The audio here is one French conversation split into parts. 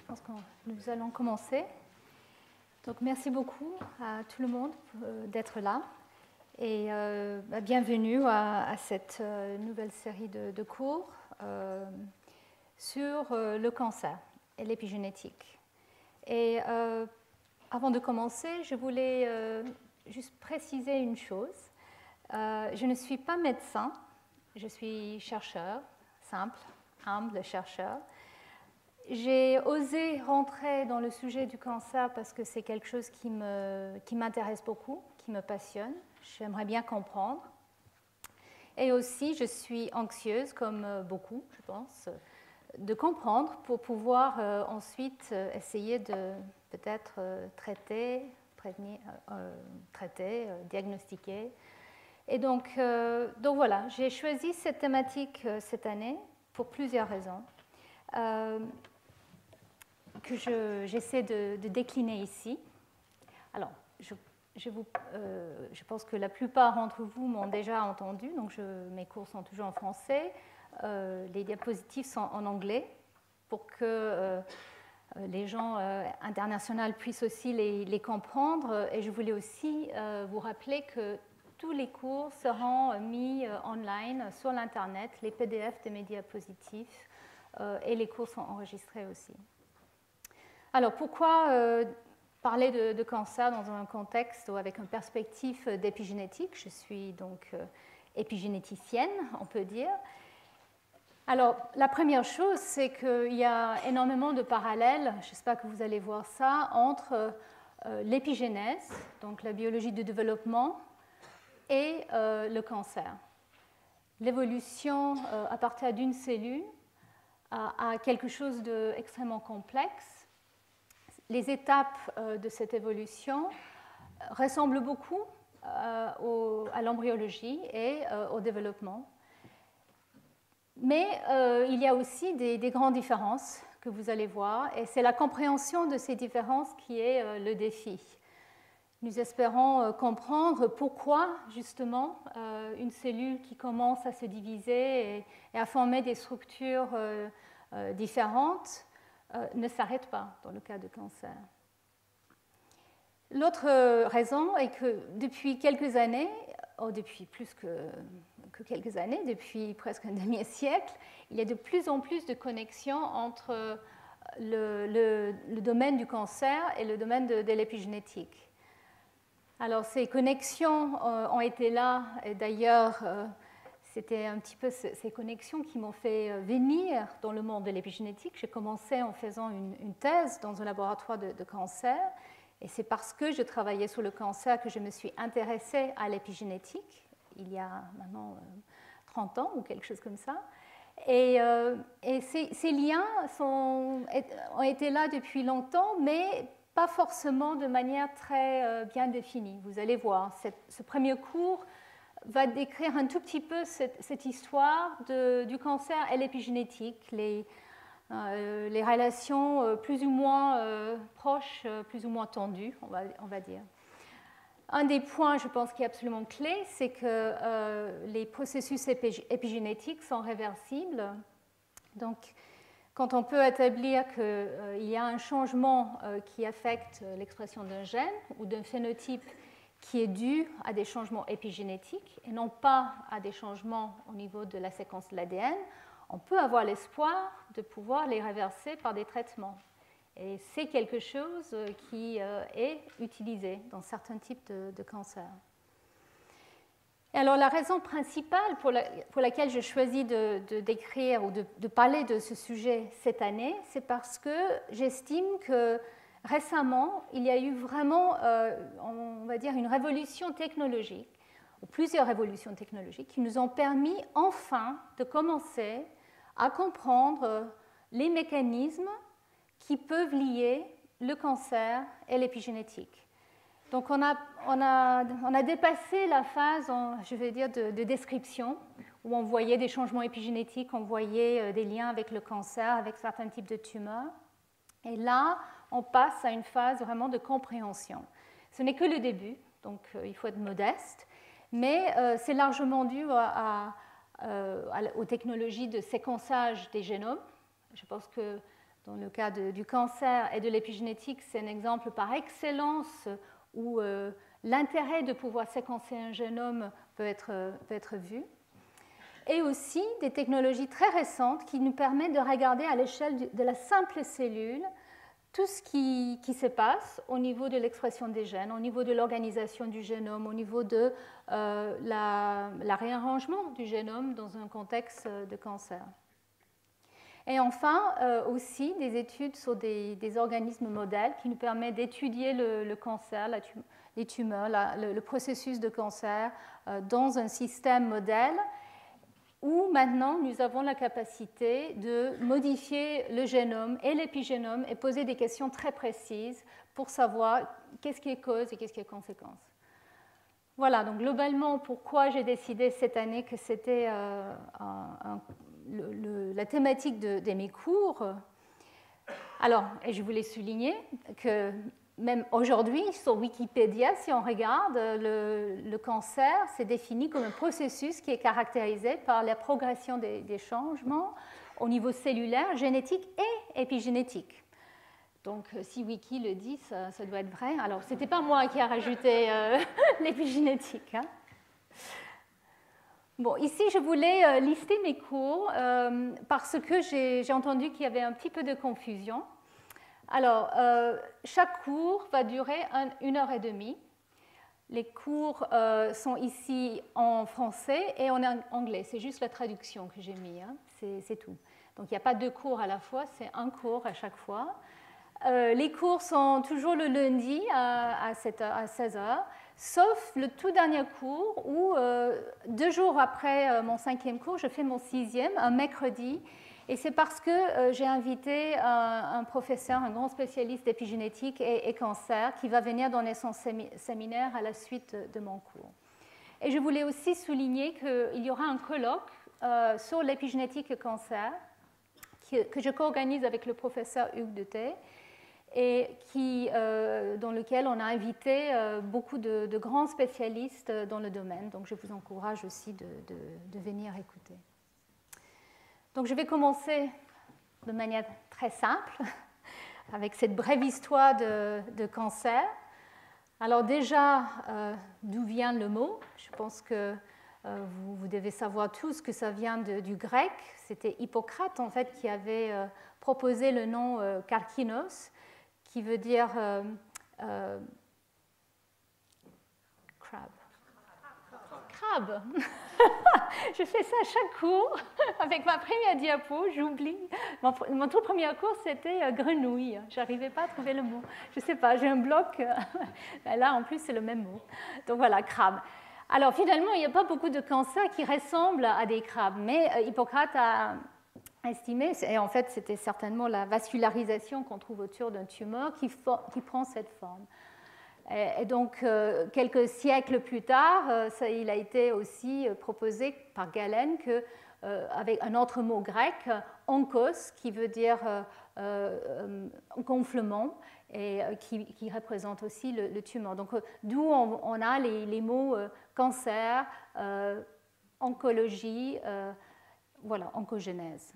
Je pense que nous allons commencer. Donc, merci beaucoup à tout le monde d'être là et bienvenue à cette nouvelle série de cours sur le cancer et l'épigénétique. Et avant de commencer, je voulais juste préciser une chose. Je ne suis pas médecin, je suis chercheur, simple, humble chercheur. J'ai osé rentrer dans le sujet du cancer parce que c'est quelque chose qui m'intéresse beaucoup, qui me passionne. J'aimerais bien comprendre. Et aussi, je suis anxieuse, comme beaucoup, je pense, de comprendre pour pouvoir ensuite essayer de peut-être traiter, prévenir, diagnostiquer. Et donc voilà, j'ai choisi cette thématique cette année pour plusieurs raisons. Que j'essaie de décliner ici. Alors, je pense que la plupart d'entre vous m'ont déjà entendu, donc mes cours sont toujours en français. Les diapositives sont en anglais pour que les gens internationaux puissent aussi les comprendre. Et je voulais aussi vous rappeler que tous les cours seront mis online sur l'Internet, les PDF de mes diapositives, et les cours sont enregistrés aussi. Alors, pourquoi parler de cancer dans un contexte ou avec une perspective d'épigénétique? Je suis donc épigénéticienne, on peut dire. Alors, la première chose, c'est qu'il y a énormément de parallèles, j'espère que vous allez voir ça, entre l'épigénèse, donc la biologie du développement, et le cancer. L'évolution à partir d'une cellule a quelque chose d'extrêmement complexe. Les étapes de cette évolution ressemblent beaucoup à l'embryologie et au développement. Mais il y a aussi des grandes différences que vous allez voir, et c'est la compréhension de ces différences qui est le défi. Nous espérons comprendre pourquoi, justement, une cellule qui commence à se diviser et à former des structures différentes ne s'arrête pas dans le cas de cancer. L'autre raison est que depuis quelques années, depuis plus que quelques années, depuis presque un demi-siècle, il y a de plus en plus de connexions entre le domaine du cancer et le domaine de l'épigénétique. Alors ces connexions ont été là, et d'ailleurs c'était un petit peu ces connexions qui m'ont fait venir dans le monde de l'épigénétique. J'ai commencé en faisant une thèse dans un laboratoire de cancer, et c'est parce que je travaillais sur le cancer que je me suis intéressée à l'épigénétique, il y a maintenant 30 ans ou quelque chose comme ça. Et ces liens ont été là depuis longtemps, mais pas forcément de manière très bien définie. Vous allez voir, ce premier cours va décrire un tout petit peu cette histoire du cancer et l'épigénétique, les relations plus ou moins proches, plus ou moins tendues, on va dire. Un des points, je pense, qui est absolument clé, c'est que les processus épigénétiques sont réversibles. Donc, quand on peut établir qu'il y a un changement qui affecte l'expression d'un gène ou d'un phénotype qui est dû à des changements épigénétiques et non pas à des changements au niveau de la séquence de l'ADN, on peut avoir l'espoir de pouvoir les réverser par des traitements. Et c'est quelque chose qui est utilisé dans certains types de cancers. Et alors la raison principale pour laquelle je choisis de décrire ou de parler de ce sujet cette année, c'est parce que j'estime que récemment, il y a eu vraiment, on va dire, une révolution technologique, ou plusieurs révolutions technologiques, qui nous ont permis enfin de commencer à comprendre les mécanismes qui peuvent lier le cancer et l'épigénétique. Donc on a dépassé la phase, je vais dire, de description, où on voyait des changements épigénétiques, on voyait des liens avec le cancer, avec certains types de tumeurs. Et là, on passe à une phase vraiment de compréhension. Ce n'est que le début, donc il faut être modeste, mais c'est largement dû aux technologies de séquençage des génomes. Je pense que dans le cas du cancer et de l'épigénétique, c'est un exemple par excellence où l'intérêt de pouvoir séquencer un génome peut être vu. Et aussi des technologies très récentes qui nous permettent de regarder à l'échelle de la simple cellule tout ce qui se passe au niveau de l'expression des gènes, au niveau de l'organisation du génome, au niveau de la réarrangement du génome dans un contexte de cancer. Et enfin, aussi des études sur des organismes modèles qui nous permettent d'étudier le cancer, les tumeurs, le processus de cancer dans un système modèle où maintenant nous avons la capacité de modifier le génome et l'épigénome et poser des questions très précises pour savoir qu'est-ce qui est cause et qu'est-ce qui est conséquence. Voilà, donc globalement, pourquoi j'ai décidé cette année que c'était la thématique de mes cours. Alors, et je voulais souligner que même aujourd'hui, sur Wikipédia, si on regarde, le cancer, c'est défini comme un processus qui est caractérisé par la progression des changements au niveau cellulaire, génétique et épigénétique. Donc, si Wiki le dit, ça doit être vrai. Alors, ce n'était pas moi qui ai rajouté l'épigénétique. Hein. Bon, ici, je voulais lister mes cours parce que j'ai entendu qu'il y avait un petit peu de confusion. Alors, chaque cours va durer 1h30. Les cours sont ici en français et en anglais. C'est juste la traduction que j'ai mis, hein. C'est tout. Donc, il n'y a pas deux cours à la fois, c'est un cours à chaque fois. Les cours sont toujours le lundi à 16h, sauf le tout dernier cours où, 2 jours après mon 5e cours, je fais mon 6e, un mercredi. Et c'est parce que j'ai invité un professeur, un grand spécialiste d'épigénétique et cancer, qui va venir donner son séminaire à la suite de mon cours. Et je voulais aussi souligner qu'il y aura un colloque sur l'épigénétique et cancer que je co-organise avec le professeur Hugues Detet et dans lequel on a invité beaucoup de grands spécialistes dans le domaine. Donc je vous encourage aussi de venir écouter. Donc je vais commencer de manière très simple avec cette brève histoire de cancer. Alors déjà, d'où vient le mot? Je pense que vous devez savoir tous que ça vient du grec. C'était Hippocrate en fait qui avait proposé le nom karkinos, qui veut dire crabe. Je fais ça à chaque cours avec ma première diapo, j'oublie. Mon tout premier cours, c'était grenouille. Je n'arrivais pas à trouver le mot. Je ne sais pas, j'ai un bloc. Là, en plus, c'est le même mot. Donc voilà, crabe. Alors finalement, il n'y a pas beaucoup de cancers qui ressemblent à des crabes, mais Hippocrate a estimé, et en fait, c'était certainement la vascularisation qu'on trouve autour d'un tumeur qui prend cette forme. Et donc, quelques siècles plus tard, il a été aussi proposé par Galen avec un autre mot grec, onkos, qui veut dire gonflement, et qui représente aussi le tumeur. Donc, d'où on a les mots cancer, oncologie, voilà, oncogénèse.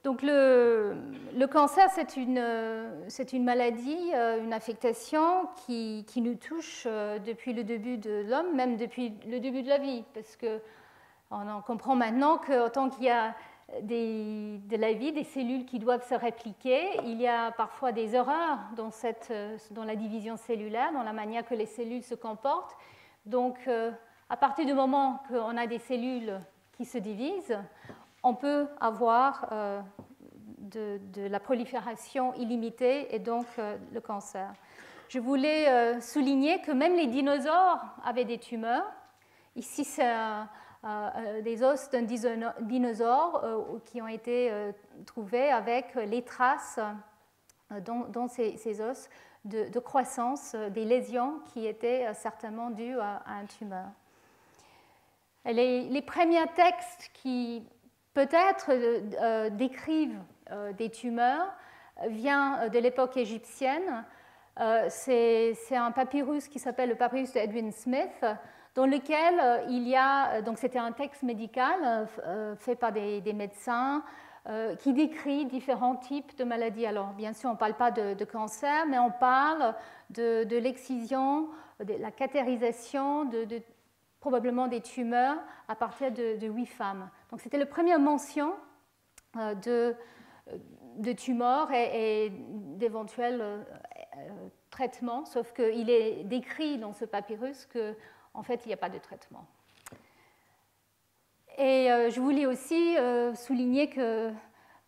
Donc le cancer, c'est une maladie, une affectation qui nous touche depuis le début de l'homme, même depuis le début de la vie, parce qu'on comprend maintenant qu'autant qu'il y a de la vie, des cellules qui doivent se répliquer, il y a parfois des erreurs dans la division cellulaire, dans la manière que les cellules se comportent. Donc, à partir du moment qu'on a des cellules qui se divisent, on peut avoir de la prolifération illimitée et donc le cancer. Je voulais souligner que même les dinosaures avaient des tumeurs. Ici, c'est des os d'un dinosaure qui ont été trouvés avec les traces dans ces os de croissance des lésions qui étaient certainement dues à un tumeur. Et les premiers textes qui peut-être décrivent des tumeurs vient de l'époque égyptienne. C'est un papyrus qui s'appelle le papyrus d'Edwin Smith, dans lequel il y a, donc c'était un texte médical fait par des médecins qui décrit différents types de maladies. Alors, bien sûr, on ne parle pas de cancer, mais on parle de l'excision, de la catérisation, probablement des tumeurs à partir de 8 femmes. Donc, c'était la première mention de tumeurs et d'éventuels traitements, sauf qu'il est décrit dans ce papyrus qu'en fait, il n'y a pas de traitement. Et je voulais aussi souligner que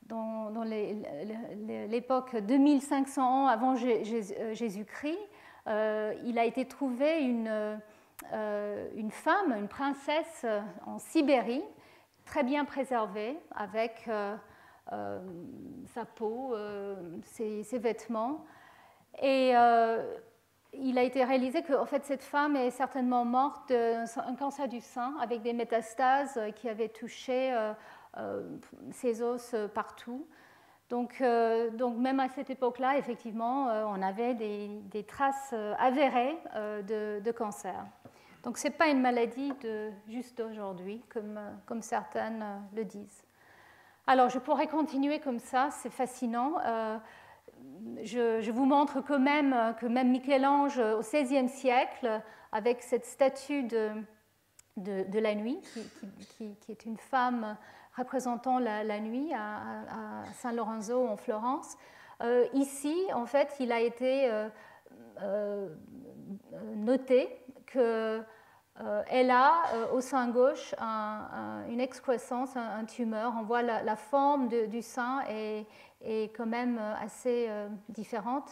dans l'époque 2500 ans avant Jésus-Christ, il a été trouvé une femme, une princesse en Sibérie, très bien préservée, avec sa peau, ses vêtements. Et il a été réalisé que en fait, cette femme est certainement morte d'un cancer du sein avec des métastases qui avaient touché ses os partout. Donc même à cette époque-là, effectivement, on avait des traces avérées de cancer. Donc ce n'est pas une maladie juste d'aujourd'hui, comme certaines le disent. Alors je pourrais continuer comme ça, c'est fascinant. Je vous montre que même Michel-Ange au XVIe siècle, avec cette statue de la nuit, qui est une femme représentant la nuit à San Lorenzo en Florence. Ici, en fait, il a été noté qu'elle a au sein gauche une excroissance, un tumeur. On voit la forme du sein est quand même assez différente.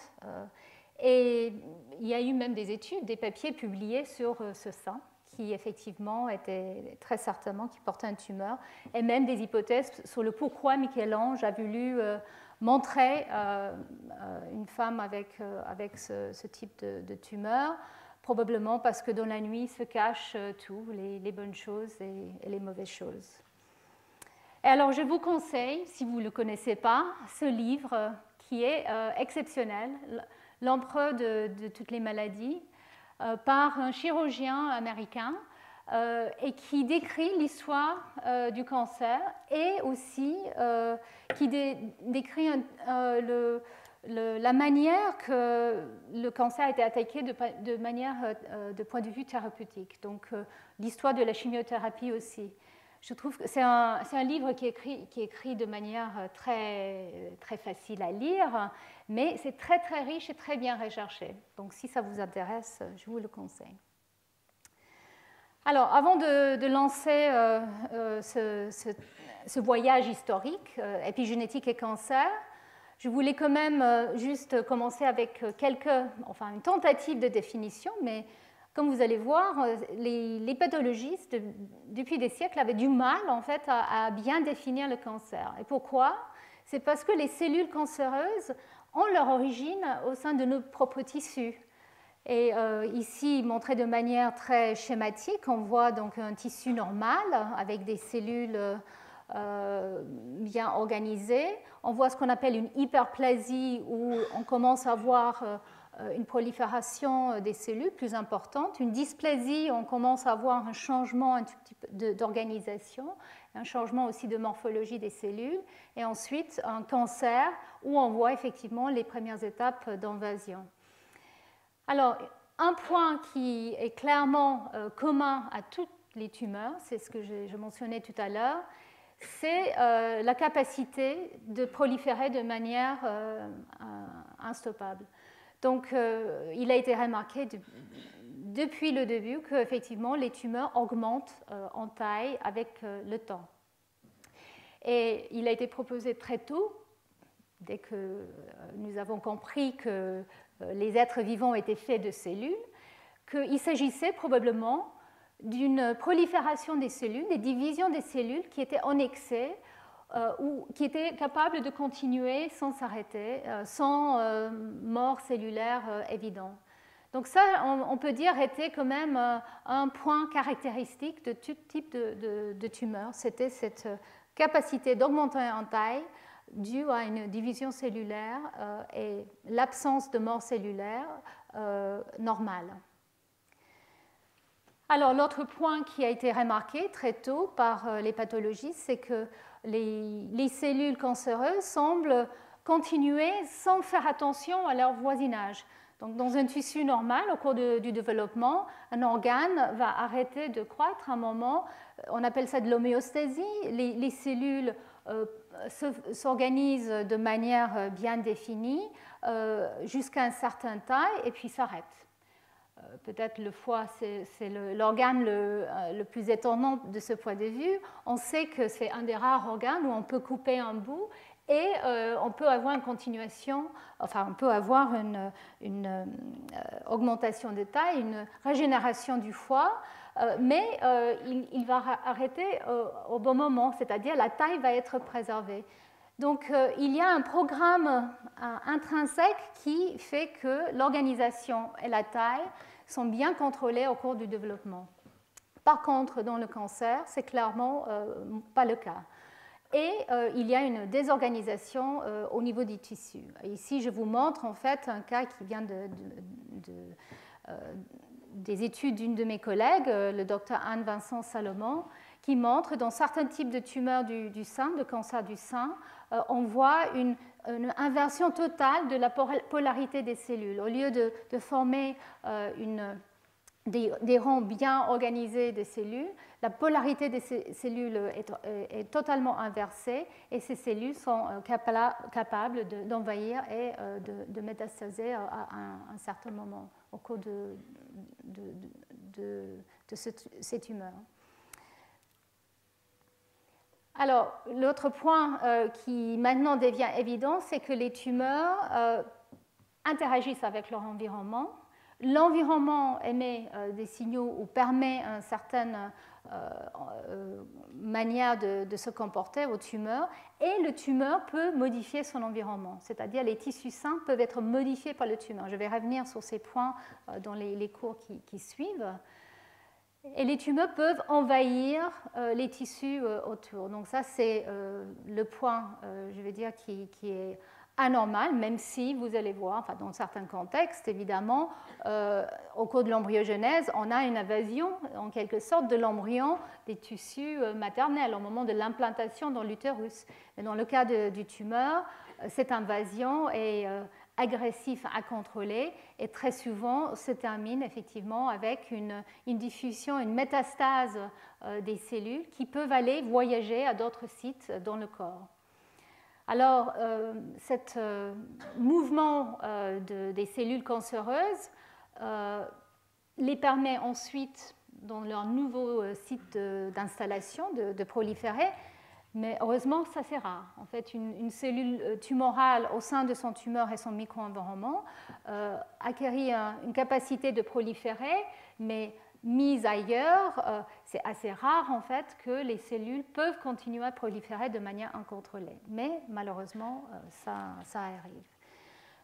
Et il y a eu même des études, des papiers publiés sur ce sein, qui effectivement était très certainement qui portait une tumeur, et même des hypothèses sur le pourquoi Michel-Ange a voulu montrer une femme avec ce type de tumeur, probablement parce que dans la nuit se cachent tout, les bonnes choses et les mauvaises choses. Et alors je vous conseille, si vous ne le connaissez pas, ce livre qui est exceptionnel, L'empereur de toutes les maladies, par un chirurgien américain et qui décrit l'histoire du cancer et aussi qui décrit la manière que le cancer a été attaqué de manière de point de vue thérapeutique. Donc l'histoire de la chimiothérapie aussi. Je trouve que c'est un livre qui est écrit de manière très, très facile à lire, mais c'est très, très riche et très bien recherché. Donc, si ça vous intéresse, je vous le conseille. Alors, avant de lancer ce voyage historique, épigénétique et cancer, je voulais quand même juste commencer avec une tentative de définition, mais comme vous allez voir, les pathologistes, depuis des siècles, avaient du mal en fait, à bien définir le cancer. Et pourquoi? C'est parce que les cellules cancéreuses ont leur origine au sein de nos propres tissus. Et ici, montré de manière très schématique, on voit donc un tissu normal avec des cellules bien organisées. On voit ce qu'on appelle une hyperplasie où on commence à voir une prolifération des cellules plus importante. Une dysplasie, on commence à voir un changement un petit peu d'organisation, un changement aussi de morphologie des cellules. Et ensuite, un cancer où on voit effectivement les premières étapes d'invasion. Alors, un point qui est clairement commun à toutes les tumeurs, c'est ce que je mentionnais tout à l'heure, c'est la capacité de proliférer de manière instoppable. Donc, il a été remarqué depuis le début qu'effectivement, les tumeurs augmentent en taille avec le temps. Et il a été proposé très tôt, dès que nous avons compris que les êtres vivants étaient faits de cellules, qu'il s'agissait probablement d'une prolifération des cellules, des divisions des cellules qui étaient en excès ou qui étaient capables de continuer sans s'arrêter, sans mort cellulaire évident. Donc ça, on peut dire, était quand même un point caractéristique de tout type de tumeur. C'était cette capacité d'augmenter en taille due à une division cellulaire et l'absence de mort cellulaire normale. Alors, l'autre point qui a été remarqué très tôt par les pathologistes, c'est que les cellules cancéreuses semblent continuer sans faire attention à leur voisinage. Donc, dans un tissu normal, au cours du développement, un organe va arrêter de croître à un moment. On appelle ça de l'homéostasie. Les cellules s'organisent de manière bien définie jusqu'à une certaine taille et puis s'arrêtent. Peut-être le foie, c'est l'organe le plus étonnant de ce point de vue. On sait que c'est un des rares organes où on peut couper un bout et on peut avoir une continuation, enfin on peut avoir une augmentation de taille, une régénération du foie, mais il va arrêter au bon moment, c'est-à-dire la taille va être préservée. Donc il y a un programme intrinsèque qui fait que l'organisation et la taille sont bien contrôlées au cours du développement. Par contre, dans le cancer, c'est clairement pas le cas. Et il y a une désorganisation au niveau du tissu. Ici, je vous montre en fait un cas qui vient des études d'une de mes collègues, le docteur Anne-Vincent Salomon, qui montre dans certains types de tumeurs du sein, de cancer du sein, on voit une inversion totale de la polarité des cellules. Au lieu de former des rangs bien organisés de cellules, la polarité des cellules est totalement inversée et ces cellules sont capables d'envahir et de métastaser à un certain moment au cours de ces tumeurs. Alors, l'autre point qui maintenant devient évident, c'est que les tumeurs interagissent avec leur environnement. L'environnement émet des signaux ou permet une certaine manière de se comporter aux tumeurs et le tumeur peut modifier son environnement, c'est-à-dire les tissus sains peuvent être modifiés par le tumeur. Je vais revenir sur ces points dans les cours qui suivent. Et les tumeurs peuvent envahir les tissus autour. Donc ça, c'est le point, je vais dire, qui est anormal, même si vous allez voir, enfin, dans certains contextes, évidemment, au cours de l'embryogenèse, on a une invasion, en quelque sorte, de l'embryon des tissus maternels au moment de l'implantation dans l'utérus. Mais dans le cas du tumeur, cette invasion est agressif à contrôler et très souvent se termine effectivement avec une diffusion, une métastase des cellules qui peuvent aller voyager à d'autres sites dans le corps. Alors, ce mouvement des cellules cancéreuses les permet ensuite, dans leur nouveau site d'installation, de proliférer. Mais heureusement, ça c'est rare. En fait, une cellule tumorale au sein de son tumeur et son micro-environnement acquérit une capacité de proliférer, mais mise ailleurs, c'est assez rare en fait que les cellules peuvent continuer à proliférer de manière incontrôlée. Mais malheureusement, ça arrive.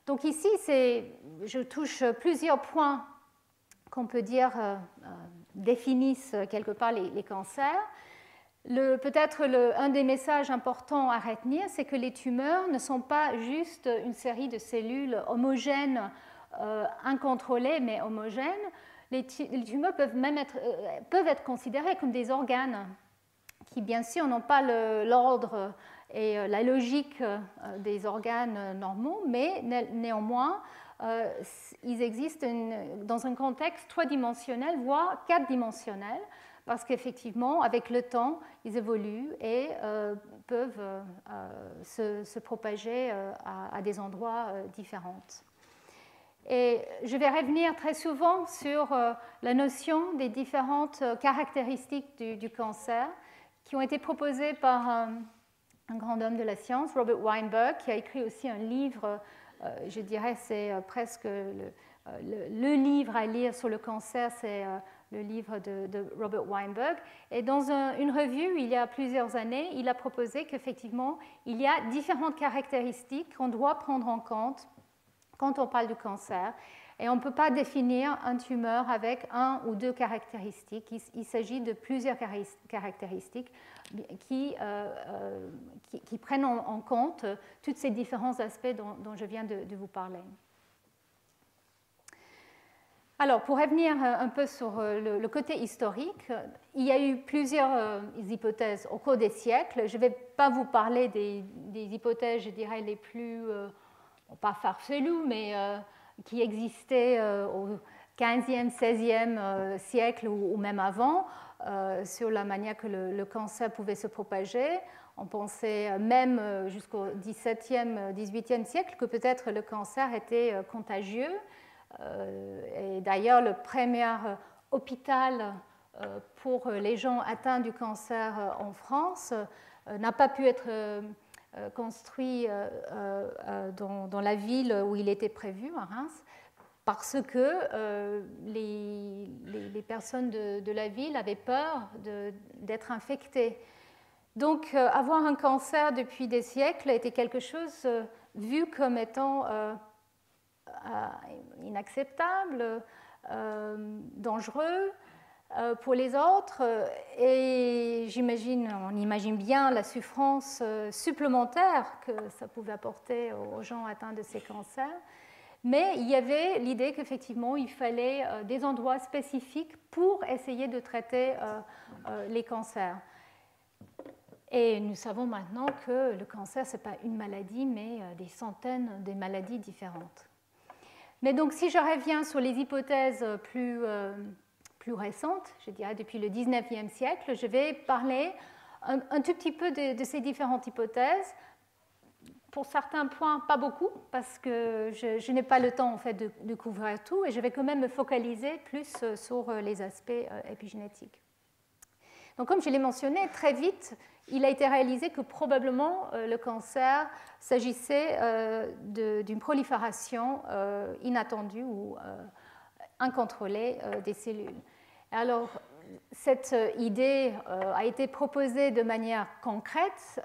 Donc ici, je touche plusieurs points qu'on peut dire définissent quelque part les cancers. Peut-être un des messages importants à retenir, c'est que les tumeurs ne sont pas juste une série de cellules homogènes, incontrôlées mais homogènes. Les tumeurs peuvent être considérées comme des organes qui, bien sûr, n'ont pas l'ordre et la logique des organes normaux, mais néanmoins, ils existent dans un contexte 3-dimensionnel, voire 4-dimensionnel, parce qu'effectivement, avec le temps, ils évoluent et peuvent se propager à des endroits différents. Et je vais revenir très souvent sur la notion des différentes caractéristiques du cancer qui ont été proposées par un grand homme de la science, Robert Weinberg, qui a écrit aussi un livre, je dirais c'est presque le livre à lire sur le cancer, c'est le livre de Robert Weinberg. Et dans une revue, il y a plusieurs années, il a proposé qu'effectivement, il y a différentes caractéristiques qu'on doit prendre en compte quand on parle du cancer. Et on ne peut pas définir un tumeur avec un ou deux caractéristiques. Il s'agit de plusieurs caractéristiques qui prennent en compte tous ces différents aspects dont je viens de vous parler. Alors, pour revenir un peu sur le côté historique, il y a eu plusieurs hypothèses au cours des siècles. Je ne vais pas vous parler des hypothèses, je dirais, les plus, pas farfelues, mais qui existaient au 15e, 16e siècle ou même avant, sur la manière que le cancer pouvait se propager. On pensait même jusqu'au 17e, 18e siècle que peut-être le cancer était contagieux. Et d'ailleurs, le premier hôpital pour les gens atteints du cancer en France n'a pas pu être construit dans la ville où il était prévu, à Reims, parce que les personnes de la ville avaient peur d'être infectées. Donc, avoir un cancer depuis des siècles était quelque chose vu comme étant inacceptable, dangereux pour les autres. Et on imagine bien la souffrance supplémentaire que ça pouvait apporter aux gens atteints de ces cancers. Mais il y avait l'idée qu'effectivement, il fallait des endroits spécifiques pour essayer de traiter les cancers. Et nous savons maintenant que le cancer, ce n'est pas une maladie, mais des centaines de maladies différentes. Mais donc, si je reviens sur les hypothèses plus récentes, je dirais depuis le 19e siècle, je vais parler un tout petit peu de ces différentes hypothèses. Pour certains points, pas beaucoup, parce que je n'ai pas le temps en fait, de couvrir tout, et je vais quand même me focaliser plus sur les aspects épigénétiques. Donc, comme je l'ai mentionné, très vite, il a été réalisé que probablement le cancer s'agissait d'une prolifération inattendue ou incontrôlée des cellules. Alors, cette idée a été proposée de manière concrète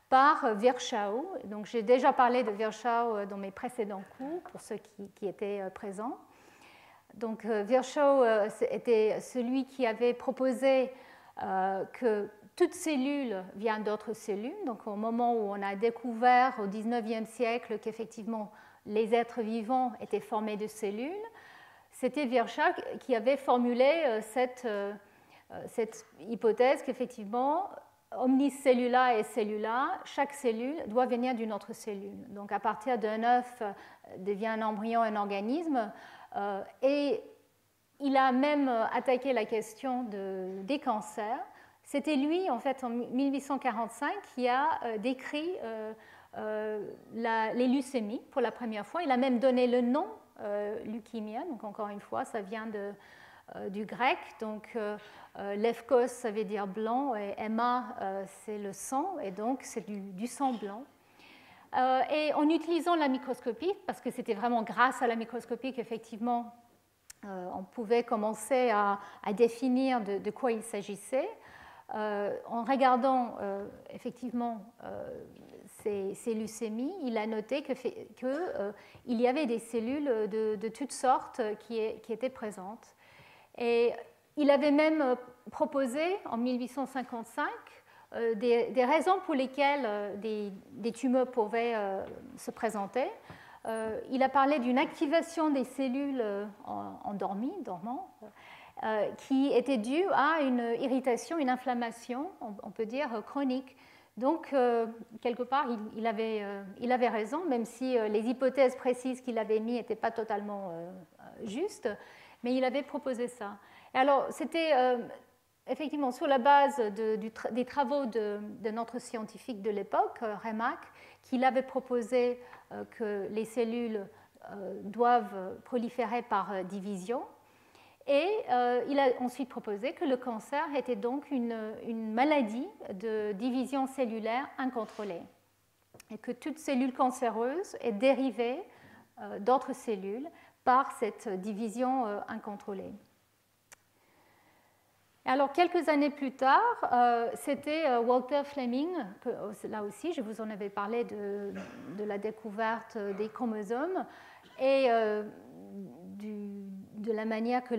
par Virchow. Donc, j'ai déjà parlé de Virchow dans mes précédents cours, pour ceux qui étaient présents. Donc, Virchow était celui qui avait proposé que toute cellule vient d'autres cellules. Donc, au moment où on a découvert au 19e siècle qu'effectivement les êtres vivants étaient formés de cellules, c'était Virchow qui avait formulé cette hypothèse qu'effectivement, omnicellula et cellula, chaque cellule doit venir d'une autre cellule. Donc, à partir d'un œuf devient un embryon, un organisme, et il a même attaqué la question des cancers. C'était lui, en fait, en 1845, qui a décrit les leucémies pour la première fois. Il a même donné le nom leukemia. Donc, encore une fois, ça vient du grec. Donc, lefkos, ça veut dire blanc, et héma, c'est le sang, et donc c'est du sang blanc. Et en utilisant la microscopie, parce que c'était vraiment grâce à la microscopie qu'effectivement, on pouvait commencer à définir de quoi il s'agissait. En regardant effectivement ces leucémies, il a noté qu'il y avait des cellules de toutes sortes qui étaient présentes. Et il avait même proposé en 1855 des raisons pour lesquelles des tumeurs pouvaient se présenter. Il a parlé d'une activation des cellules dormant, qui était due à une irritation, une inflammation, on peut dire, chronique. Donc, quelque part, il avait raison, même si les hypothèses précises qu'il avait mises n'étaient pas totalement justes, mais il avait proposé ça. Et alors, c'était effectivement sur la base des travaux de notre scientifique de l'époque, Remak, qu'il avait proposé que les cellules doivent proliférer par division. Et il a ensuite proposé que le cancer était donc une maladie de division cellulaire incontrôlée et que toute cellule cancéreuse est dérivée d'autres cellules par cette division incontrôlée. Alors, quelques années plus tard, c'était Walter Fleming, là aussi, je vous en avais parlé de la découverte des chromosomes et de la manière que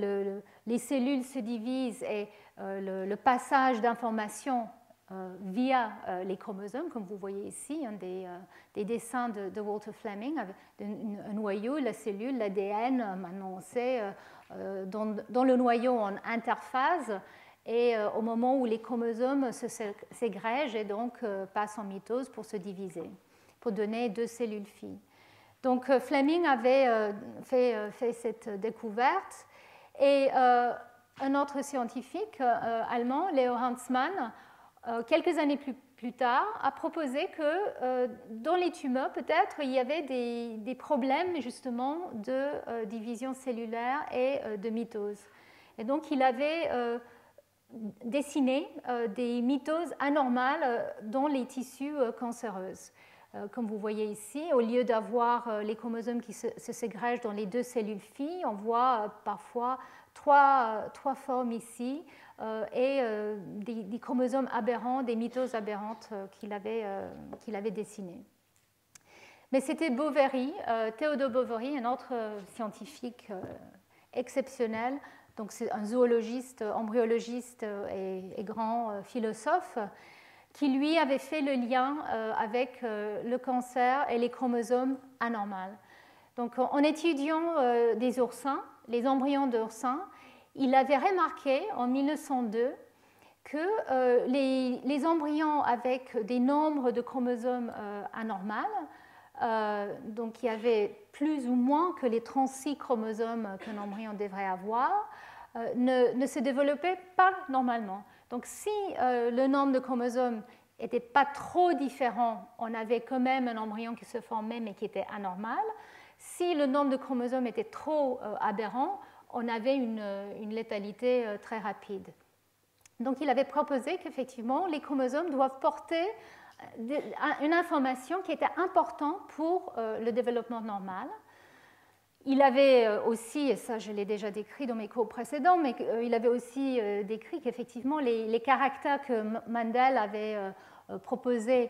les cellules se divisent et le passage d'informations via les chromosomes, comme vous voyez ici, des dessins de Walter Fleming, avec un noyau, la cellule, l'ADN, maintenant on sait, dans le noyau en interphase et au moment où les chromosomes s'égrègent et donc passent en mitose pour se diviser, pour donner 2 cellules filles. Donc Fleming avait fait cette découverte et un autre scientifique allemand, Leo Huntsman, quelques années plus tard, a proposé que dans les tumeurs, peut-être, il y avait des problèmes justement de division cellulaire et de mitose. Et donc, il avait dessiné des mitoses anormales dans les tissus cancéreux. Comme vous voyez ici, au lieu d'avoir les chromosomes qui se ségrègent dans les 2 cellules filles, on voit parfois trois formes ici et des chromosomes aberrants, des mitoses aberrantes qu'il avait dessinées. Mais c'était Boveri, Théodore Boveri, un autre scientifique exceptionnel, donc c'est un zoologiste, embryologiste et grand philosophe, qui lui avait fait le lien avec le cancer et les chromosomes anormaux. Donc en étudiant des oursins, les embryons d'oursins, il avait remarqué en 1902 que les embryons avec des nombres de chromosomes anormaux, donc il y avait plus ou moins que les 36 chromosomes qu'un embryon devrait avoir, ne se développaient pas normalement. Donc si le nombre de chromosomes n'était pas trop différent, on avait quand même un embryon qui se formait mais qui était anormal. Si le nombre de chromosomes était trop aberrant, on avait une létalité très rapide. Donc il avait proposé qu'effectivement les chromosomes doivent porter une information qui était importante pour le développement normal. Il avait aussi, et ça je l'ai déjà décrit dans mes cours précédents, mais il avait aussi décrit qu'effectivement les caractères que Mendel avait proposés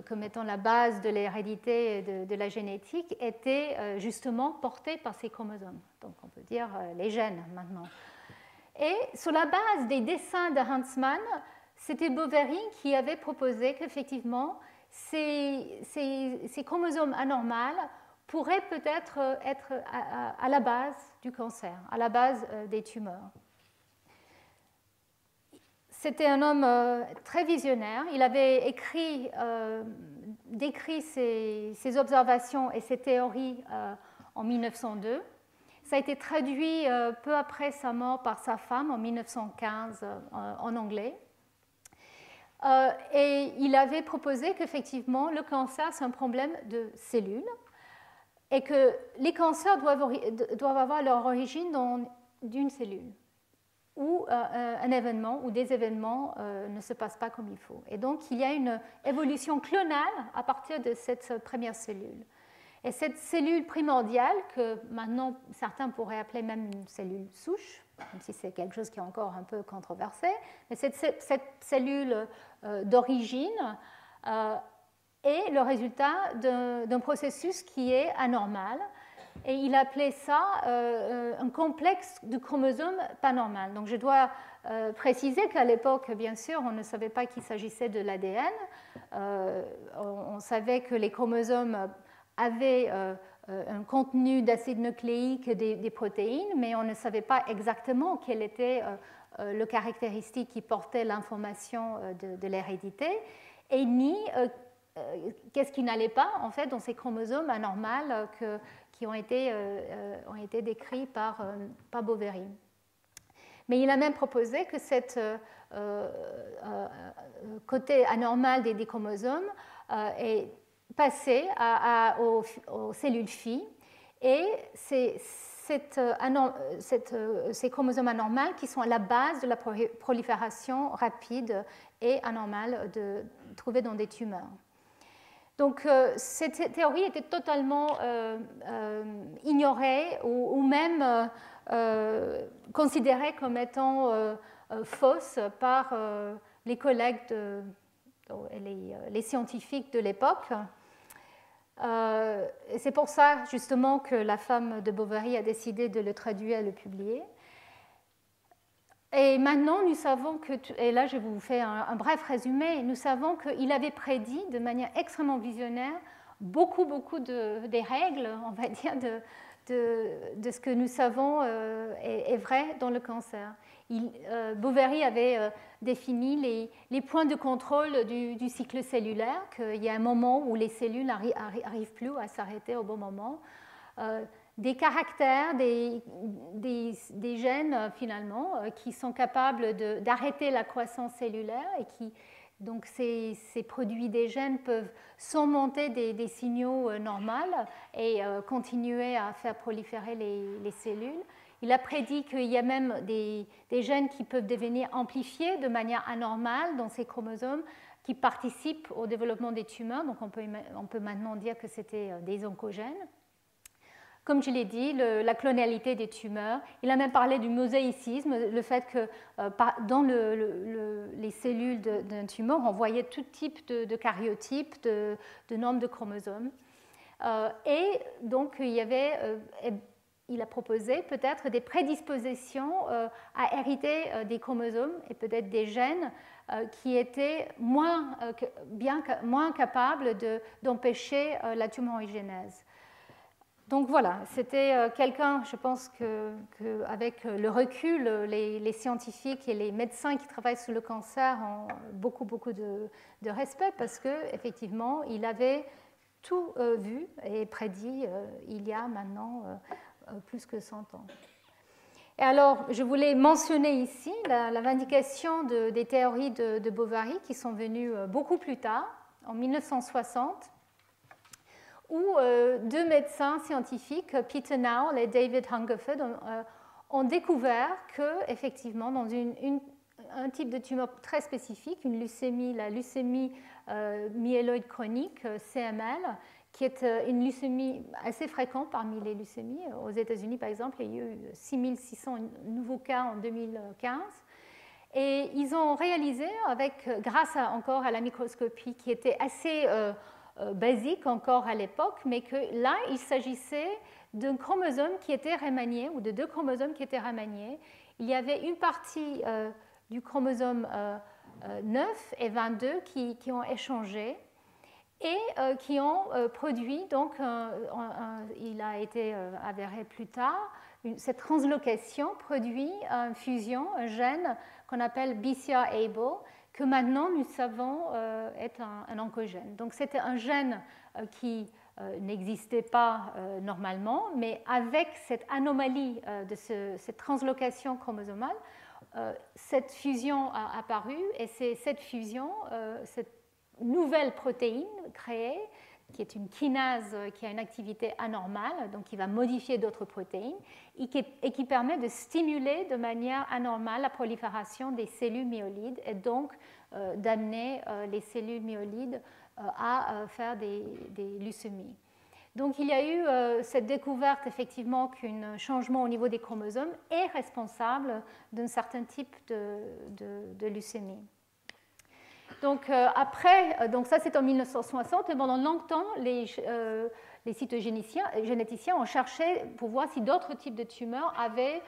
comme étant la base de l'hérédité et de la génétique étaient justement portés par ces chromosomes. Donc on peut dire les gènes maintenant. Et sur la base des dessins de Huntsman, c'était Boveri qui avait proposé qu'effectivement ces chromosomes anormaux pourrait peut-être être à la base du cancer, à la base des tumeurs. C'était un homme très visionnaire. Il avait décrit ses observations et ses théories en 1902. Ça a été traduit peu après sa mort par sa femme en 1915 en anglais. Et il avait proposé qu'effectivement, le cancer, c'est un problème de cellules, et que les cancers doivent avoir leur origine dans une cellule, où un événement ou des événements ne se passent pas comme il faut. Et donc, il y a une évolution clonale à partir de cette première cellule. Et cette cellule primordiale, que maintenant certains pourraient appeler même une cellule souche, même si c'est quelque chose qui est encore un peu controversé, mais cette cellule d'origine est le résultat d'un processus qui est anormal. Et il appelait ça un complexe de chromosomes pas normal. Donc je dois préciser qu'à l'époque, bien sûr, on ne savait pas qu'il s'agissait de l'ADN. On savait que les chromosomes avaient un contenu d'acide nucléique et des protéines, mais on ne savait pas exactement quelle était le caractéristique qui portait l'information de l'hérédité, et ni qu'est-ce qui n'allait pas en fait dans ces chromosomes anormaux qui ont été décrits par Boveri. Mais il a même proposé que cette côté anormal des chromosomes est passé aux cellules filles, et ces chromosomes anormaux qui sont à la base de la prolifération rapide et anormale trouvée dans des tumeurs. Donc cette théorie était totalement ignorée ou même considérée comme étant fausse par les collègues, les scientifiques de l'époque. C'est pour ça justement que la femme de Boveri a décidé de le traduire et le publier. Et maintenant, nous savons que, et là je vous fais un bref résumé, nous savons qu'il avait prédit de manière extrêmement visionnaire beaucoup des règles, on va dire, de ce que nous savons est vrai dans le cancer. Boveri avait défini les points de contrôle du cycle cellulaire, qu'il y a un moment où les cellules n'arrivent plus à s'arrêter au bon moment. Des caractères, des gènes finalement, qui sont capables d'arrêter la croissance cellulaire et qui, donc ces produits des gènes peuvent surmonter des signaux normaux et continuer à faire proliférer les cellules. Il a prédit qu'il y a même des gènes qui peuvent devenir amplifiés de manière anormale dans ces chromosomes qui participent au développement des tumeurs. Donc on peut maintenant dire que c'était des oncogènes. Comme je l'ai dit, la clonalité des tumeurs. Il a même parlé du mosaïcisme, le fait que dans les cellules d'un tumeur, on voyait tout type de karyotypes, de nombres de chromosomes. Et donc, il a proposé peut-être des prédispositions à hériter des chromosomes et peut-être des gènes qui étaient moins capables d'empêcher la tumorigénèse. Donc voilà, c'était quelqu'un, je pense qu'avec le recul, les scientifiques et les médecins qui travaillent sur le cancer ont beaucoup de respect parce qu'effectivement, il avait tout vu et prédit il y a maintenant plus que 100 ans. Et alors, je voulais mentionner ici la vindication des théories de Boveri qui sont venues beaucoup plus tard, en 1960, où deux médecins scientifiques, Peter Nowell et David Hungerford, ont découvert qu'effectivement, dans un type de tumeur très spécifique, la leucémie myéloïde chronique, CML, qui est une leucémie assez fréquente parmi les leucémies. Aux États-Unis, par exemple, il y a eu 6600 nouveaux cas en 2015. Et ils ont réalisé, grâce encore à la microscopie qui était assez basique encore à l'époque, mais que là, il s'agissait d'un chromosome qui était remanié, ou de deux chromosomes qui étaient remaniés. Il y avait une partie du chromosome 9 et 22 qui ont échangé et qui ont produit, donc il a été avéré plus tard, cette translocation produit une fusion, un gène qu'on appelle BCR-ABL, que maintenant nous savons est un oncogène. Donc c'était un gène qui n'existait pas normalement, mais avec cette anomalie de cette translocation chromosomale, cette fusion a apparu et c'est cette fusion, cette nouvelle protéine créée, qui est une kinase qui a une activité anormale, donc qui va modifier d'autres protéines, et qui permet de stimuler de manière anormale la prolifération des cellules myélides et donc d'amener les cellules myélides à faire des leucémies. Donc il y a eu cette découverte effectivement qu'un changement au niveau des chromosomes est responsable d'un certain type de leucémie. Donc après, donc ça c'est en 1960, et pendant longtemps, les cytogénéticiens ont cherché pour voir si d'autres types de tumeurs avaient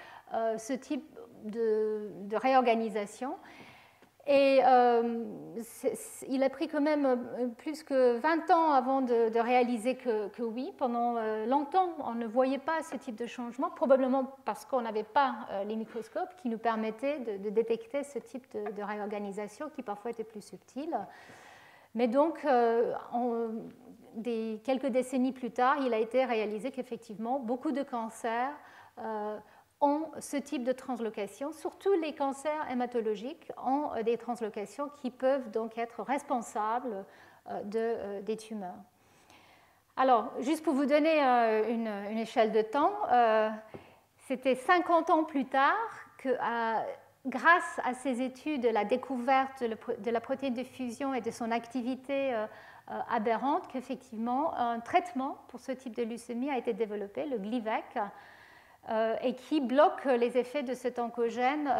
ce type de réorganisation. Et il a pris quand même plus que 20 ans avant de réaliser que oui. Pendant longtemps, on ne voyait pas ce type de changement, probablement parce qu'on n'avait pas les microscopes qui nous permettaient de détecter ce type de réorganisation qui parfois était plus subtile. Mais donc, quelques décennies plus tard, il a été réalisé qu'effectivement, beaucoup de cancers ont ce type de translocation. Surtout les cancers hématologiques ont des translocations qui peuvent donc être responsables des tumeurs. Alors, juste pour vous donner une échelle de temps, c'était 50 ans plus tard que, grâce à ces études, la découverte de la protéine de fusion et de son activité aberrante, qu'effectivement un traitement pour ce type de leucémie a été développé, le Glivec, et qui bloque les effets de cet oncogène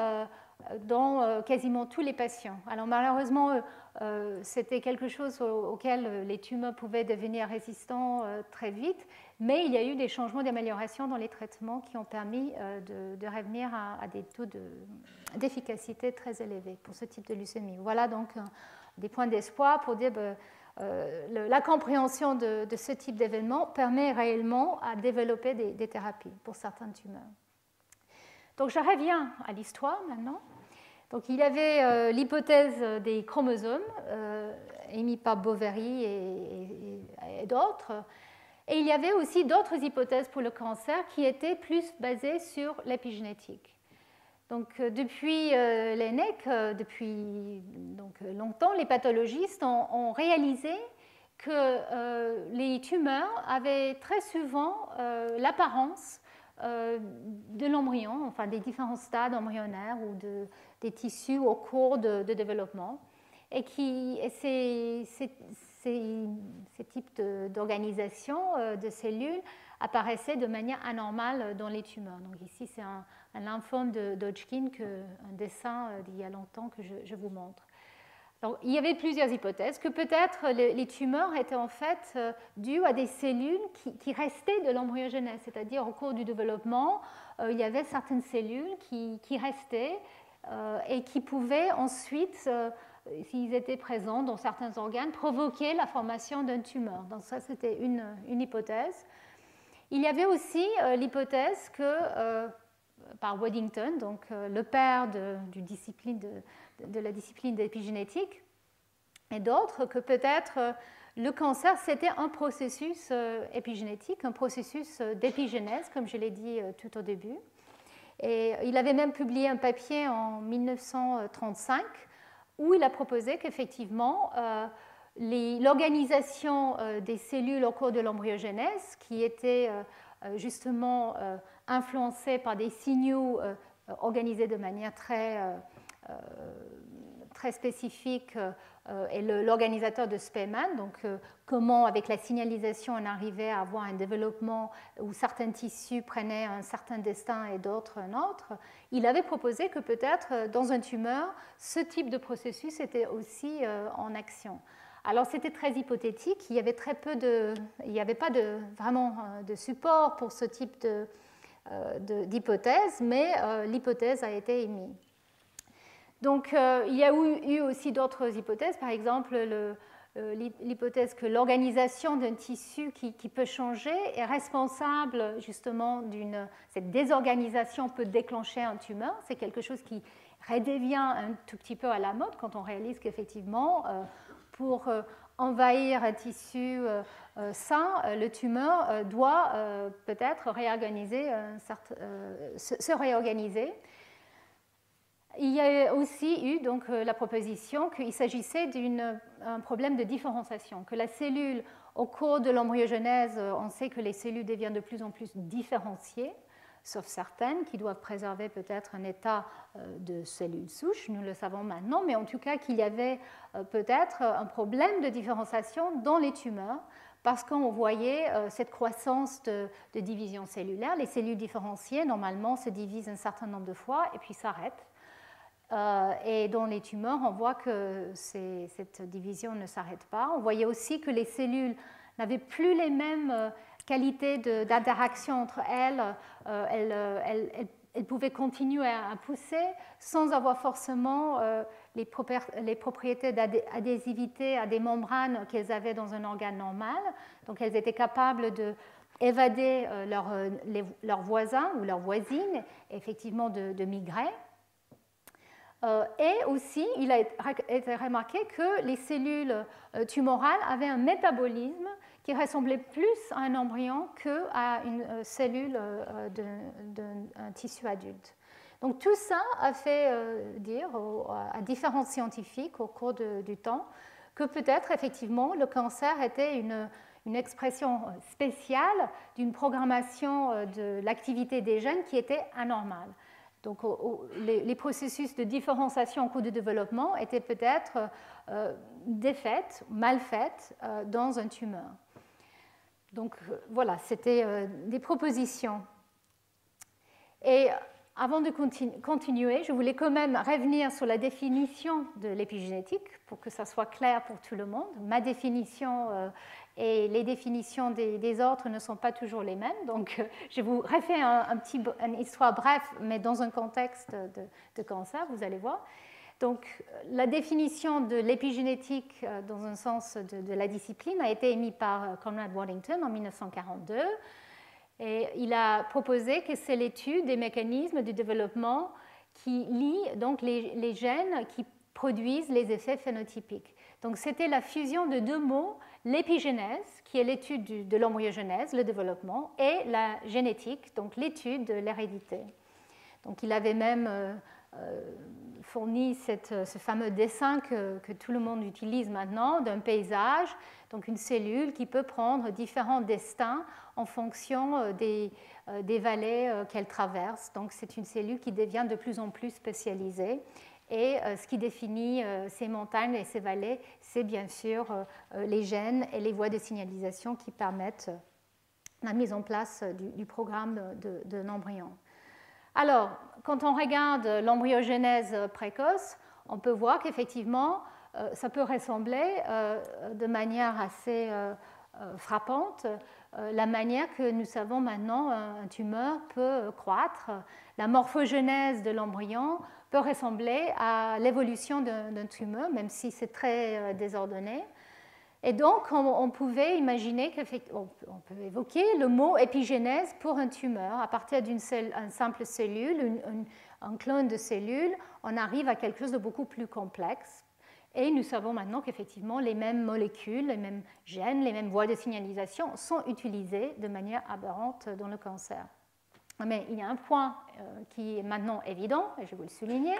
dans quasiment tous les patients. Alors malheureusement, c'était quelque chose auquel les tumeurs pouvaient devenir résistants très vite, mais il y a eu des changements d'amélioration dans les traitements qui ont permis de revenir à des taux d'efficacité très élevés pour ce type de leucémie. Voilà donc des points d'espoir pour dire la compréhension de ce type d'événement permet réellement à développer des thérapies pour certaines tumeurs. Donc je reviens à l'histoire maintenant. Donc il y avait l'hypothèse des chromosomes émis par Boveri et d'autres. Et il y avait aussi d'autres hypothèses pour le cancer qui étaient plus basées sur l'épigénétique. Donc, depuis l'ENEC, depuis longtemps, les pathologistes ont réalisé que les tumeurs avaient très souvent l'apparence de l'embryon, enfin des différents stades embryonnaires ou des tissus au cours de développement, et ces types d'organisation de cellules apparaissaient de manière anormale dans les tumeurs. Donc ici, c'est un lymphome de Hodgkin, un dessin d'il y a longtemps que je vous montre. Donc, il y avait plusieurs hypothèses, que peut-être les tumeurs étaient en fait dues à des cellules qui restaient de l'embryogenèse, c'est-à-dire au cours du développement, il y avait certaines cellules qui restaient et qui pouvaient ensuite, s'ils étaient présents dans certains organes, provoquer la formation d'une tumeur. Donc ça, c'était une hypothèse. Il y avait aussi l'hypothèse que, par Waddington, donc le père de la discipline d'épigénétique, et d'autres, que peut-être le cancer, c'était un processus épigénétique, un processus d'épigénèse, comme je l'ai dit tout au début. Et il avait même publié un papier en 1935 où il a proposé qu'effectivement, l'organisation des cellules au cours de l'embryogenèse, qui était justement influencée par des signaux organisés de manière très spécifique, est l'organisateur de Spearman, donc comment avec la signalisation on arrivait à avoir un développement où certains tissus prenaient un certain destin et d'autres un autre. Il avait proposé que peut-être dans un tumeur, ce type de processus était aussi en action. Alors c'était très hypothétique, il y avait il n'y avait pas vraiment de support pour ce type d'hypothèse, mais l'hypothèse a été émise. Donc, il y a eu aussi d'autres hypothèses, par exemple l'hypothèse que l'organisation d'un tissu qui peut changer est responsable justement cette désorganisation peut déclencher un tumeur. C'est quelque chose qui redevient un tout petit peu à la mode quand on réalise qu'effectivement, pour envahir un tissu sain, le tumeur doit peut-être se réorganiser. Il y a aussi eu donc la proposition qu'il s'agissait d'un problème de différenciation, que la cellule, au cours de l'embryogenèse, on sait que les cellules deviennent de plus en plus différenciées, sauf certaines qui doivent préserver peut-être un état de cellules souches, nous le savons maintenant, mais en tout cas qu'il y avait peut-être un problème de différenciation dans les tumeurs, parce qu'on voyait cette croissance de division cellulaire. Les cellules différenciées, normalement, se divisent un certain nombre de fois et puis s'arrêtent. Et dans les tumeurs, on voit que cette division ne s'arrête pas. On voyait aussi que les cellules n'avaient plus les mêmes qualités d'interaction entre elles. Elles pouvaient continuer à pousser sans avoir forcément les propriétés d'adhésivité à des membranes qu'elles avaient dans un organe normal. Donc elles étaient capables d'évader leurs voisins ou leurs voisines, et effectivement de migrer. Et aussi, il a été remarqué que les cellules tumorales avaient un métabolisme qui ressemblait plus à un embryon qu'à une cellule d'un tissu adulte. Donc tout ça a fait dire à différents scientifiques au cours du temps que peut-être effectivement le cancer était une expression spéciale d'une programmation de l'activité des gènes qui était anormale. Donc, les processus de différenciation en cours de développement étaient peut-être défaits, mal faits dans un tumeur. Donc, voilà, c'était des propositions. Et avant de continuer, je voulais quand même revenir sur la définition de l'épigénétique pour que ça soit clair pour tout le monde. Ma définition et les définitions des autres ne sont pas toujours les mêmes. Donc, je vous refais une histoire brève, mais dans un contexte de cancer, vous allez voir. Donc, la définition de l'épigénétique dans un sens de la discipline a été émise par Conrad Waddington en 1942. Et il a proposé que c'est l'étude des mécanismes du développement qui lient donc les gènes qui produisent les effets phénotypiques. Donc, c'était la fusion de deux mots, l'épigénèse, qui est l'étude de l'embryogenèse, le développement, et la génétique, donc l'étude de l'hérédité. Donc, il avait même fourni ce fameux dessin que tout le monde utilise maintenant d'un paysage, donc une cellule qui peut prendre différents destins en fonction des vallées qu'elle traverse. Donc c'est une cellule qui devient de plus en plus spécialisée. Et ce qui définit ces montagnes et ces vallées, c'est bien sûr les gènes et les voies de signalisation qui permettent la mise en place du programme d'un embryon. Alors, quand on regarde l'embryogenèse précoce, on peut voir qu'effectivement, ça peut ressembler de manière assez frappante la manière que nous savons maintenant un tumeur peut croître. La morphogenèse de l'embryon peut ressembler à l'évolution d'un tumeur, même si c'est très désordonné. Et donc, on pouvait imaginer on peut évoquer le mot épigénèse pour un tumeur. À partir d'une simple cellule, un clone de cellule, on arrive à quelque chose de beaucoup plus complexe. Et nous savons maintenant qu'effectivement, les mêmes molécules, les mêmes gènes, les mêmes voies de signalisation sont utilisées de manière aberrante dans le cancer. Mais il y a un point qui est maintenant évident, et je vais vous le souligner,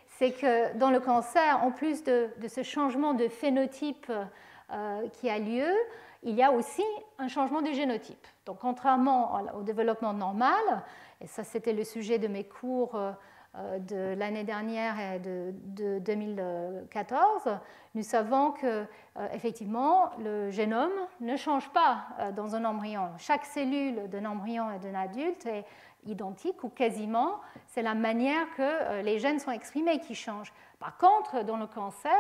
c'est que dans le cancer, en plus de ce changement de phénotype qui a lieu, il y a aussi un changement de génotype. Donc, contrairement au développement normal, et ça c'était le sujet de mes cours de l'année dernière et de 2014, nous savons que effectivement le génome ne change pas dans un embryon. Chaque cellule d'un embryon et d'un adulte est identique ou quasiment. C'est la manière que les gènes sont exprimés qui change. Par contre, dans le cancer,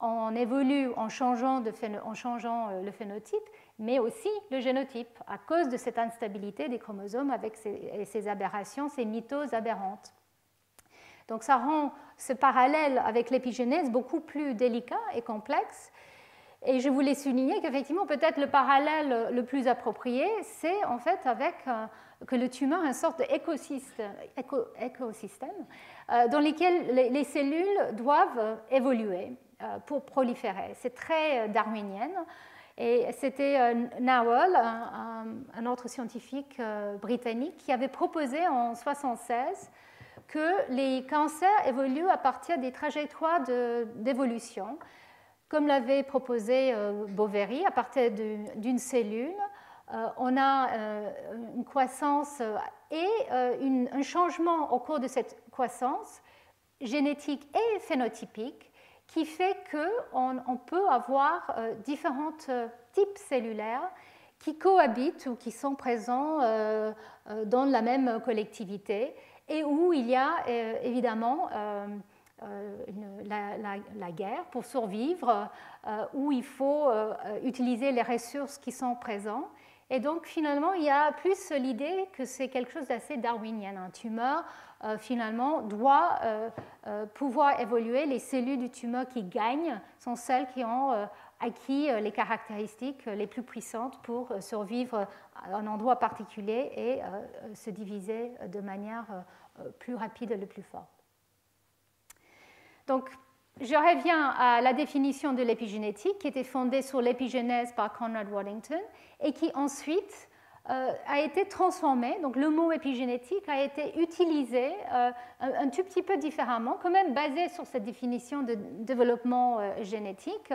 on évolue en changeant le phénotype, mais aussi le génotype, à cause de cette instabilité des chromosomes avec ces aberrations, ces mitoses aberrantes. Donc ça rend ce parallèle avec l'épigénèse beaucoup plus délicat et complexe. Et je voulais souligner qu'effectivement, peut-être le parallèle le plus approprié, c'est en fait avec que le tumeur est une sorte d'écosystème dans lequel les cellules doivent évoluer pour proliférer. C'est très darwinien. Et c'était Nowell, un autre scientifique britannique, qui avait proposé en 1976 que les cancers évoluent à partir des trajectoires d'évolution, comme l'avait proposé Boveri, à partir d'une cellule. On a une croissance et un changement au cours de cette croissance génétique et phénotypique qui fait qu'on peut avoir différents types cellulaires qui cohabitent ou qui sont présents dans la même collectivité et où il y a évidemment la guerre pour survivre, où il faut utiliser les ressources qui sont présentes. Et donc, finalement, il y a plus l'idée que c'est quelque chose d'assez darwinien. Un tumeur, finalement, doit pouvoir évoluer. Les cellules du tumeur qui gagnent sont celles qui ont acquis les caractéristiques les plus puissantes pour survivre à un endroit particulier et se diviser de manière plus rapide et le plus forte. Donc, je reviens à la définition de l'épigénétique qui était fondée sur l'épigénèse par Conrad Waddington et qui ensuite a été transformée. Donc, le mot épigénétique a été utilisé un tout petit peu différemment, quand même basé sur cette définition de développement génétique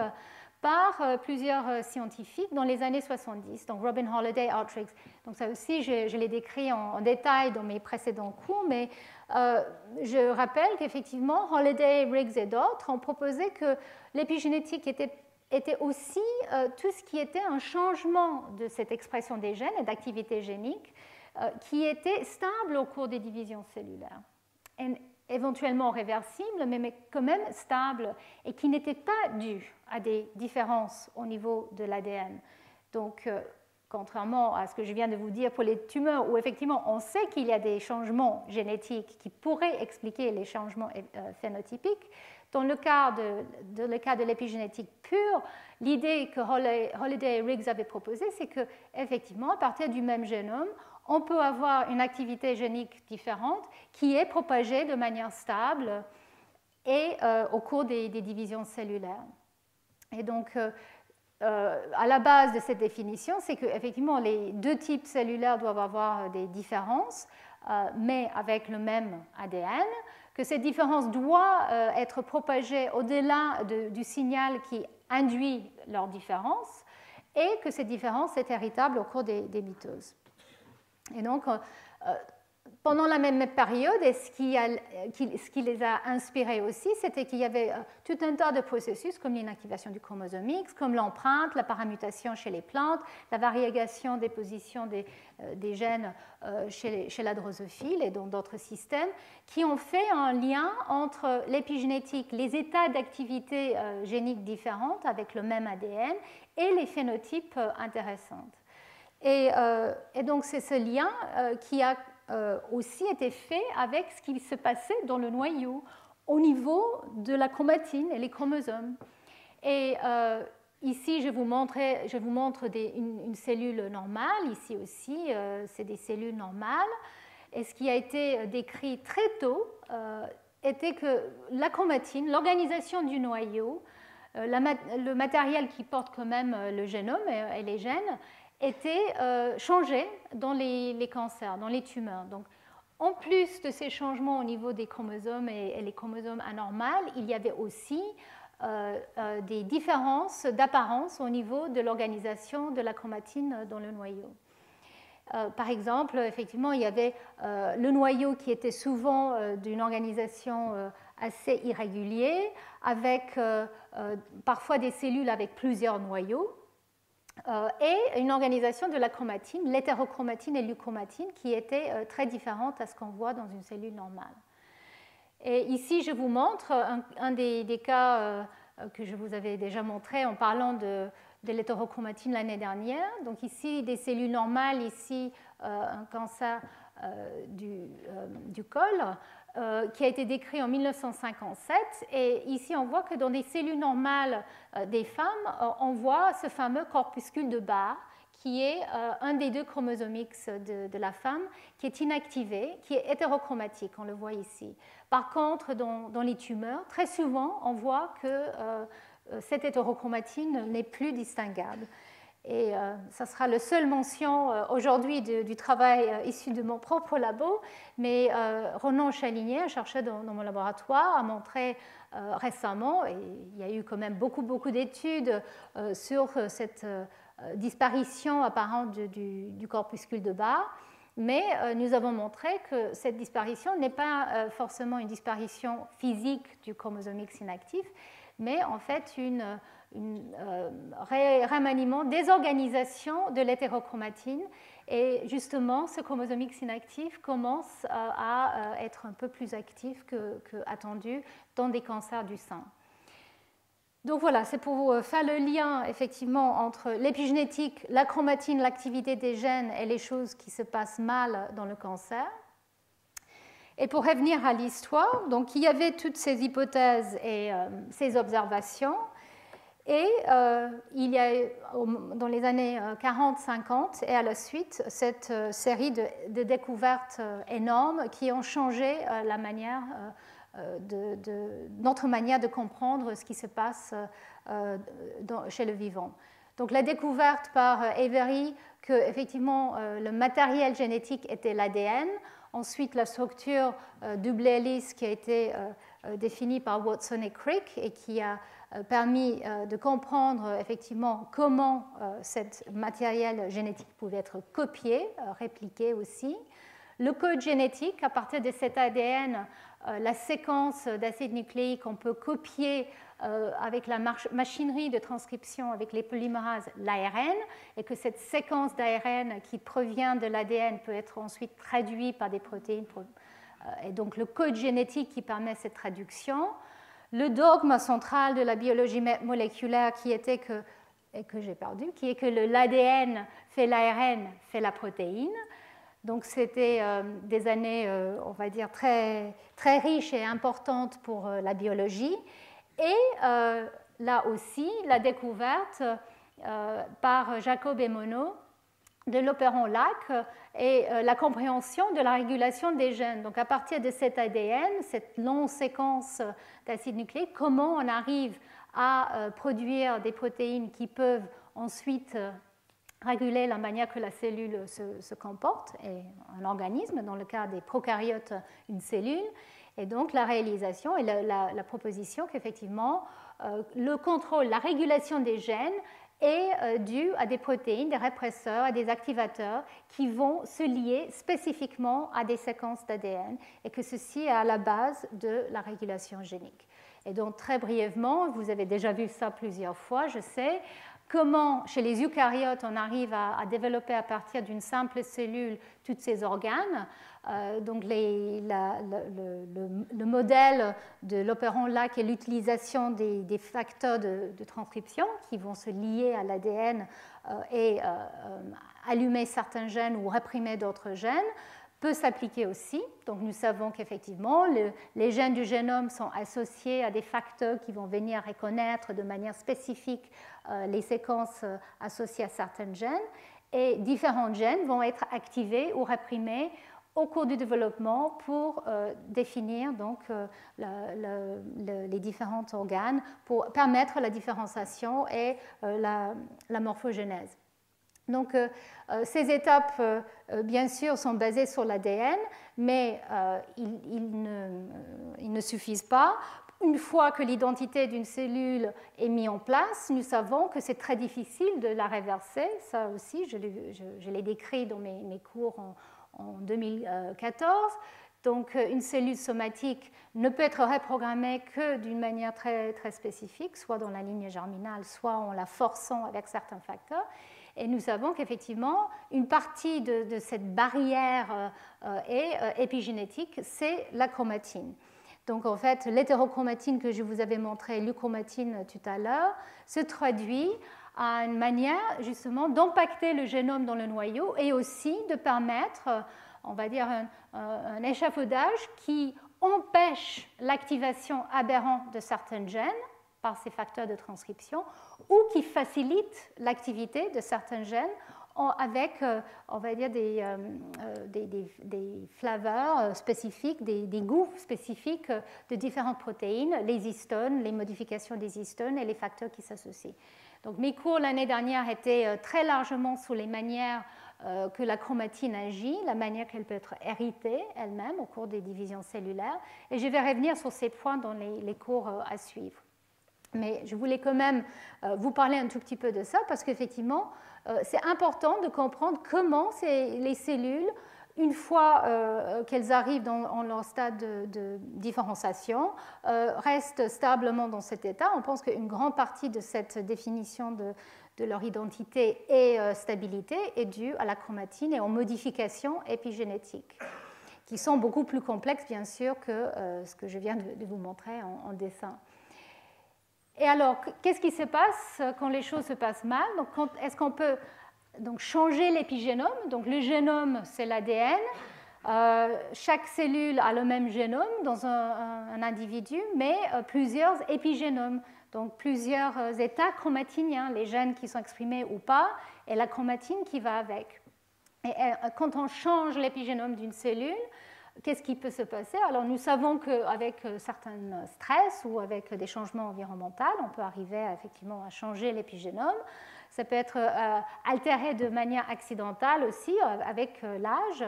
par plusieurs scientifiques dans les années 70, donc Robin Holliday, Art Riggs. Donc ça aussi, je l'ai décrit en détail dans mes précédents cours, mais je rappelle qu'effectivement, Holliday, Riggs et d'autres ont proposé que l'épigénétique était aussi tout ce qui était un changement de cette expression des gènes et d'activité génique qui était stable au cours des divisions cellulaires. Et éventuellement réversible, mais quand même stable, et qui n'était pas dû à des différences au niveau de l'ADN. Donc, contrairement à ce que je viens de vous dire pour les tumeurs, où effectivement on sait qu'il y a des changements génétiques qui pourraient expliquer les changements phénotypiques, dans le cas de l'épigénétique pure, l'idée que Holliday et Riggs avaient proposée, c'est qu'effectivement, à partir du même génome, on peut avoir une activité génique différente qui est propagée de manière stable et au cours des divisions cellulaires. Et donc, à la base de cette définition, c'est qu'effectivement, les deux types cellulaires doivent avoir des différences, mais avec le même ADN, que cette différence doit être propagée au-delà du signal qui induit leur différence, et que cette différence est héritable au cours des mitoses. Et donc, pendant la même période, et ce qui les a inspirés aussi, c'était qu'il y avait tout un tas de processus comme l'inactivation du chromosome X, comme l'empreinte, la paramutation chez les plantes, la variegation des positions des gènes chez la drosophile et dans d'autres systèmes, qui ont fait un lien entre l'épigénétique, les états d'activité génique différentes avec le même ADN et les phénotypes intéressants. Et donc c'est ce lien qui a aussi été fait avec ce qui se passait dans le noyau au niveau de la chromatine et les chromosomes. Et ici, je vous montre une cellule normale. Ici aussi, c'est des cellules normales. Et ce qui a été décrit très tôt était que la chromatine, l'organisation du noyau, le matériel qui porte quand même le génome et les gènes, était changé dans les cancers, dans les tumeurs. Donc, en plus de ces changements au niveau des chromosomes et les chromosomes anormales, il y avait aussi des différences d'apparence au niveau de l'organisation de la chromatine dans le noyau. Par exemple, effectivement, il y avait le noyau qui était souvent d'une organisation assez irrégulière, avec parfois des cellules avec plusieurs noyaux, et une organisation de la chromatine, l'hétérochromatine et l'euchromatine, qui était très différente à ce qu'on voit dans une cellule normale. Et ici, je vous montre un des cas que je vous avais déjà montré en parlant de l'hétérochromatine l'année dernière. Donc ici, des cellules normales, ici, un cancer du col, qui a été décrit en 1957. Et ici, on voit que dans des cellules normales des femmes, on voit ce fameux corpuscule de Barr, qui est un des deux chromosomes X de la femme, qui est inactivé, qui est hétérochromatique, on le voit ici. Par contre, dans les tumeurs, très souvent, on voit que cette hétérochromatine n'est plus distinguable. Et ça sera la seule mention aujourd'hui du travail issu de mon propre labo, mais Ronan Chalinier, un chercheur dans mon laboratoire, a montré récemment, et il y a eu quand même beaucoup d'études sur cette disparition apparente du corpuscule de Barr, mais nous avons montré que cette disparition n'est pas forcément une disparition physique du chromosome X inactif, mais en fait remaniement, désorganisation de l'hétérochromatine. Et justement, ce chromosome X inactif commence à être un peu plus actif qu'attendu dans des cancers du sein. Donc voilà, c'est pour faire le lien effectivement entre l'épigénétique, la chromatine, l'activité des gènes et les choses qui se passent mal dans le cancer. Et pour revenir à l'histoire, donc il y avait toutes ces hypothèses et ces observations. Et il y a, dans les années 40-50 et à la suite, cette série de découvertes énormes qui ont changé la manière notre manière de comprendre ce qui se passe chez le vivant. Donc la découverte par Avery que effectivement le matériel génétique était l'ADN, ensuite la structure double hélice qui a été définie par Watson et Crick et qui a permis de comprendre effectivement comment cet matériel génétique pouvait être copié, répliqué aussi. Le code génétique, à partir de cet ADN, la séquence d'acides nucléiques, on peut copier avec la machinerie de transcription avec les polymérases l'ARN, et que cette séquence d'ARN qui provient de l'ADN peut être ensuite traduite par des protéines. Et donc le code génétique qui permet cette traduction. Le dogme central de la biologie moléculaire qui était que et que j'ai perdu, qui est que l'ADN fait l'ARN, fait la protéine. Donc c'était des années, on va dire, très, très riches et importantes pour la biologie. Et là aussi, la découverte par Jacob et Monod de l'opéron LAC et la compréhension de la régulation des gènes. Donc à partir de cet ADN, cette longue séquence d'acides nucléiques, comment on arrive à produire des protéines qui peuvent ensuite réguler la manière que la cellule se comporte, et un organisme, dans le cas des prokaryotes, une cellule, et donc la réalisation et la proposition qu'effectivement le contrôle, la régulation des gènes est due à des protéines, des répresseurs, à des activateurs qui vont se lier spécifiquement à des séquences d'ADN et que ceci est à la base de la régulation génique. Et donc très brièvement, vous avez déjà vu ça plusieurs fois, je sais, comment chez les eucaryotes on arrive à développer à partir d'une simple cellule tous ces organes. Donc le modèle de l'opéron LAC est l'utilisation des facteurs de transcription qui vont se lier à l'ADN et allumer certains gènes ou réprimer d'autres gènes, peut s'appliquer aussi. Donc nous savons qu'effectivement les gènes du génome sont associés à des facteurs qui vont venir reconnaître de manière spécifique les séquences associées à certains gènes, et différents gènes vont être activés ou réprimés au cours du développement pour définir donc, les différents organes, pour permettre la différenciation et la morphogénèse. Donc, ces étapes, bien sûr, sont basées sur l'ADN, mais ils ne suffisent pas. Une fois que l'identité d'une cellule est mise en place, nous savons que c'est très difficile de la réverser. Ça aussi, je l'ai décrit dans mes cours en 2014. Donc, une cellule somatique ne peut être reprogrammée que d'une manière très, très spécifique, soit dans la ligne germinale, soit en la forçant avec certains facteurs. Et nous savons qu'effectivement, une partie de cette barrière épigénétique, c'est la chromatine. Donc, en fait, l'hétérochromatine que je vous avais montré, l'euchromatine tout à l'heure, se traduit à une manière justement d'impacter le génome dans le noyau et aussi de permettre, on va dire, un échafaudage qui empêche l'activation aberrante de certains gènes par ces facteurs de transcription ou qui facilite l'activité de certains gènes avec, on va dire, des flaveurs spécifiques, des goûts spécifiques de différentes protéines, les histones, les modifications des histones et les facteurs qui s'associent. Donc mes cours l'année dernière étaient très largement sur les manières que la chromatine agit, la manière qu'elle peut être héritée elle-même au cours des divisions cellulaires, et je vais revenir sur ces points dans les cours à suivre. Mais je voulais quand même vous parler un tout petit peu de ça parce qu'effectivement, c'est important de comprendre comment les cellules, une fois qu'elles arrivent dans leur stade de différenciation, restent stablement dans cet état. On pense qu'une grande partie de cette définition de leur identité et stabilité est due à la chromatine et aux modifications épigénétiques, qui sont beaucoup plus complexes, bien sûr, que ce que je viens de vous montrer en dessin. Et alors, qu'est-ce qui se passe quand les choses se passent mal? Donc, est-ce qu'on peut changer l'épigénome? Donc, le génome, c'est l'ADN. Chaque cellule a le même génome dans un individu, mais plusieurs épigénomes, donc plusieurs états chromatiniens, les gènes qui sont exprimés ou pas, et la chromatine qui va avec. Et quand on change l'épigénome d'une cellule, qu'est-ce qui peut se passer? Alors, nous savons qu'avec certains stress ou avec des changements environnementaux, on peut arriver effectivement à changer l'épigénome. Ça peut être altéré de manière accidentale aussi avec l'âge.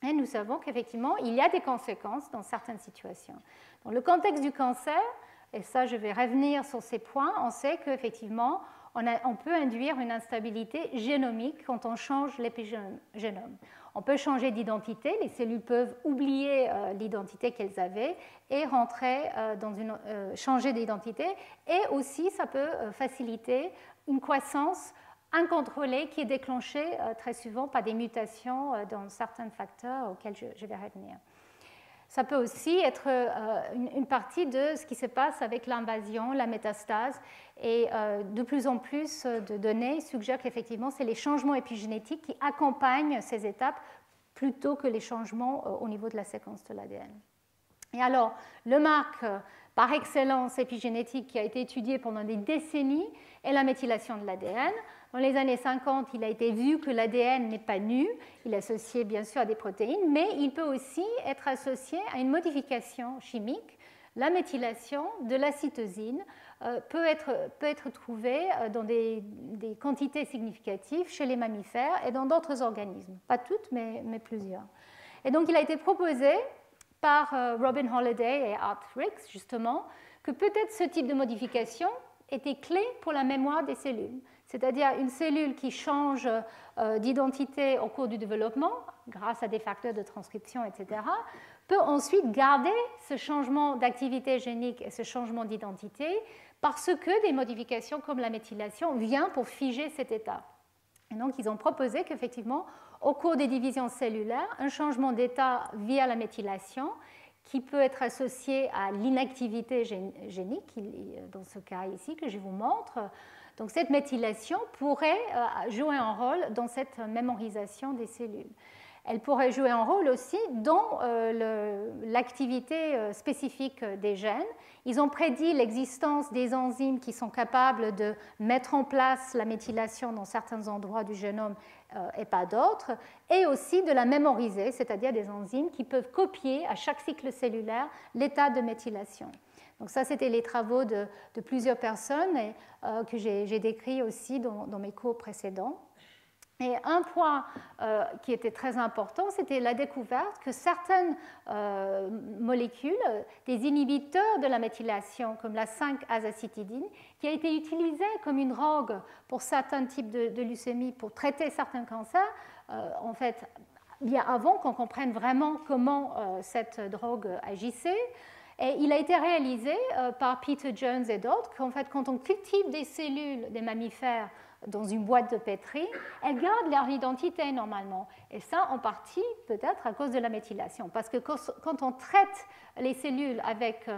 Et nous savons qu'effectivement, il y a des conséquences dans certaines situations. Dans le contexte du cancer, et ça, je vais revenir sur ces points, on sait qu'effectivement, on peut induire une instabilité génomique quand on change l'épigénome. On peut changer d'identité, les cellules peuvent oublier l'identité qu'elles avaient et rentrer changer d'identité. Et aussi, ça peut faciliter une croissance incontrôlée qui est déclenchée très souvent par des mutations dans certains facteurs auxquels je vais revenir. ça peut aussi être une partie de ce qui se passe avec l'invasion, la métastase. Et de plus en plus de données suggèrent qu'effectivement, c'est les changements épigénétiques qui accompagnent ces étapes plutôt que les changements au niveau de la séquence de l'ADN. Et alors, le marque par excellence épigénétique qui a été étudié pendant des décennies est la méthylation de l'ADN. Dans les années 50, il a été vu que l'ADN n'est pas nu, il est associé bien sûr à des protéines, mais il peut aussi être associé à une modification chimique. La méthylation de la cytosine peut être trouvée dans des quantités significatives chez les mammifères et dans d'autres organismes. Pas toutes, mais plusieurs. Et donc il a été proposé par Robin Holliday et Art Ricks, justement, que peut-être ce type de modification était clé pour la mémoire des cellules. C'est-à-dire une cellule qui change d'identité au cours du développement, grâce à des facteurs de transcription, etc., peut ensuite garder ce changement d'activité génique et ce changement d'identité parce que des modifications comme la méthylation viennent pour figer cet état. Et donc, ils ont proposé qu'effectivement, au cours des divisions cellulaires, un changement d'état via la méthylation, qui peut être associé à l'inactivité génique, dans ce cas ici que je vous montre. Donc, cette méthylation pourrait jouer un rôle dans cette mémorisation des cellules. Elle pourrait jouer un rôle aussi dans l'activité spécifique des gènes. Ils ont prédit l'existence des enzymes qui sont capables de mettre en place la méthylation dans certains endroits du génome et pas d'autres, et aussi de la mémoriser, c'est-à-dire des enzymes qui peuvent copier à chaque cycle cellulaire l'état de méthylation. Donc ça, c'était les travaux de plusieurs personnes que j'ai décrits aussi dans mes cours précédents. Et un point qui était très important, c'était la découverte que certaines molécules, des inhibiteurs de la méthylation, comme la 5-azacitidine, qui a été utilisée comme une drogue pour certains types de leucémie, pour traiter certains cancers, en fait, bien avant qu'on comprenne vraiment comment cette drogue agissait. Et il a été réalisé par Peter Jones et d'autres qu'en fait, quand on cultive des cellules des mammifères dans une boîte de pétri, elles gardent leur identité normalement. Et ça, en partie, peut-être à cause de la méthylation. Parce que quand on traite les cellules avec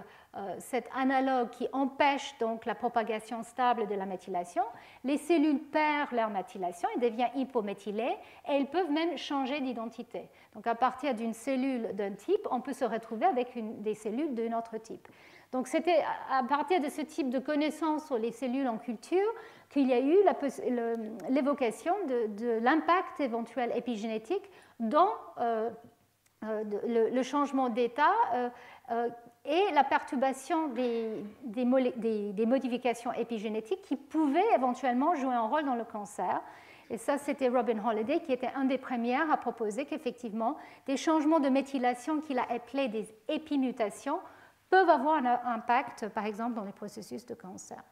cet analogue qui empêche donc la propagation stable de la méthylation, les cellules perdent leur méthylation et deviennent hypométhylées et elles peuvent même changer d'identité. Donc à partir d'une cellule d'un type, on peut se retrouver avec des cellules d'un autre type. Donc c'était à partir de ce type de connaissances sur les cellules en culture qu'il y a eu l'évocation de l'impact éventuel épigénétique dans le changement d'état et la perturbation des modifications épigénétiques qui pouvaient éventuellement jouer un rôle dans le cancer. Et ça, c'était Robin Holliday qui était un des premiers à proposer qu'effectivement, des changements de méthylation qu'il a appelés des épimutations peuvent avoir un impact, par exemple, dans les processus de cancer.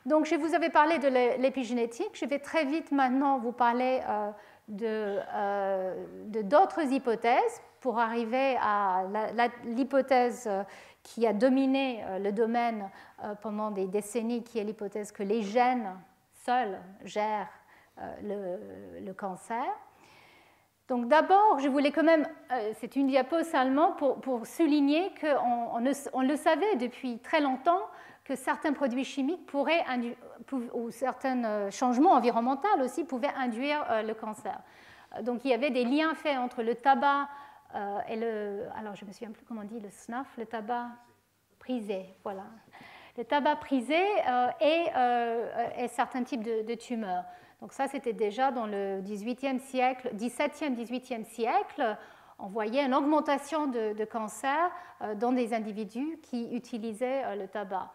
Donc, je vous avais parlé de l'épigénétique. Je vais très vite maintenant vous parler d'autres hypothèses pour arriver à l'hypothèse qui a dominé le domaine pendant des décennies, qui est l'hypothèse que les gènes seuls gèrent le cancer. Donc d'abord, je voulais quand même, c'est une diapo seulement pour souligner qu'on le savait depuis très longtemps que certains produits chimiques ou certains changements environnementaux aussi pouvaient induire le cancer. Donc il y avait des liens faits entre le tabac et alors je ne me souviens plus comment on dit, le snuff, le tabac prisé, voilà. Le tabac prisé et certains types de tumeurs. Donc ça, c'était déjà dans le XVIIe siècle, XVIIe, XVIIIe siècle. On voyait une augmentation de cancer dans des individus qui utilisaient le tabac.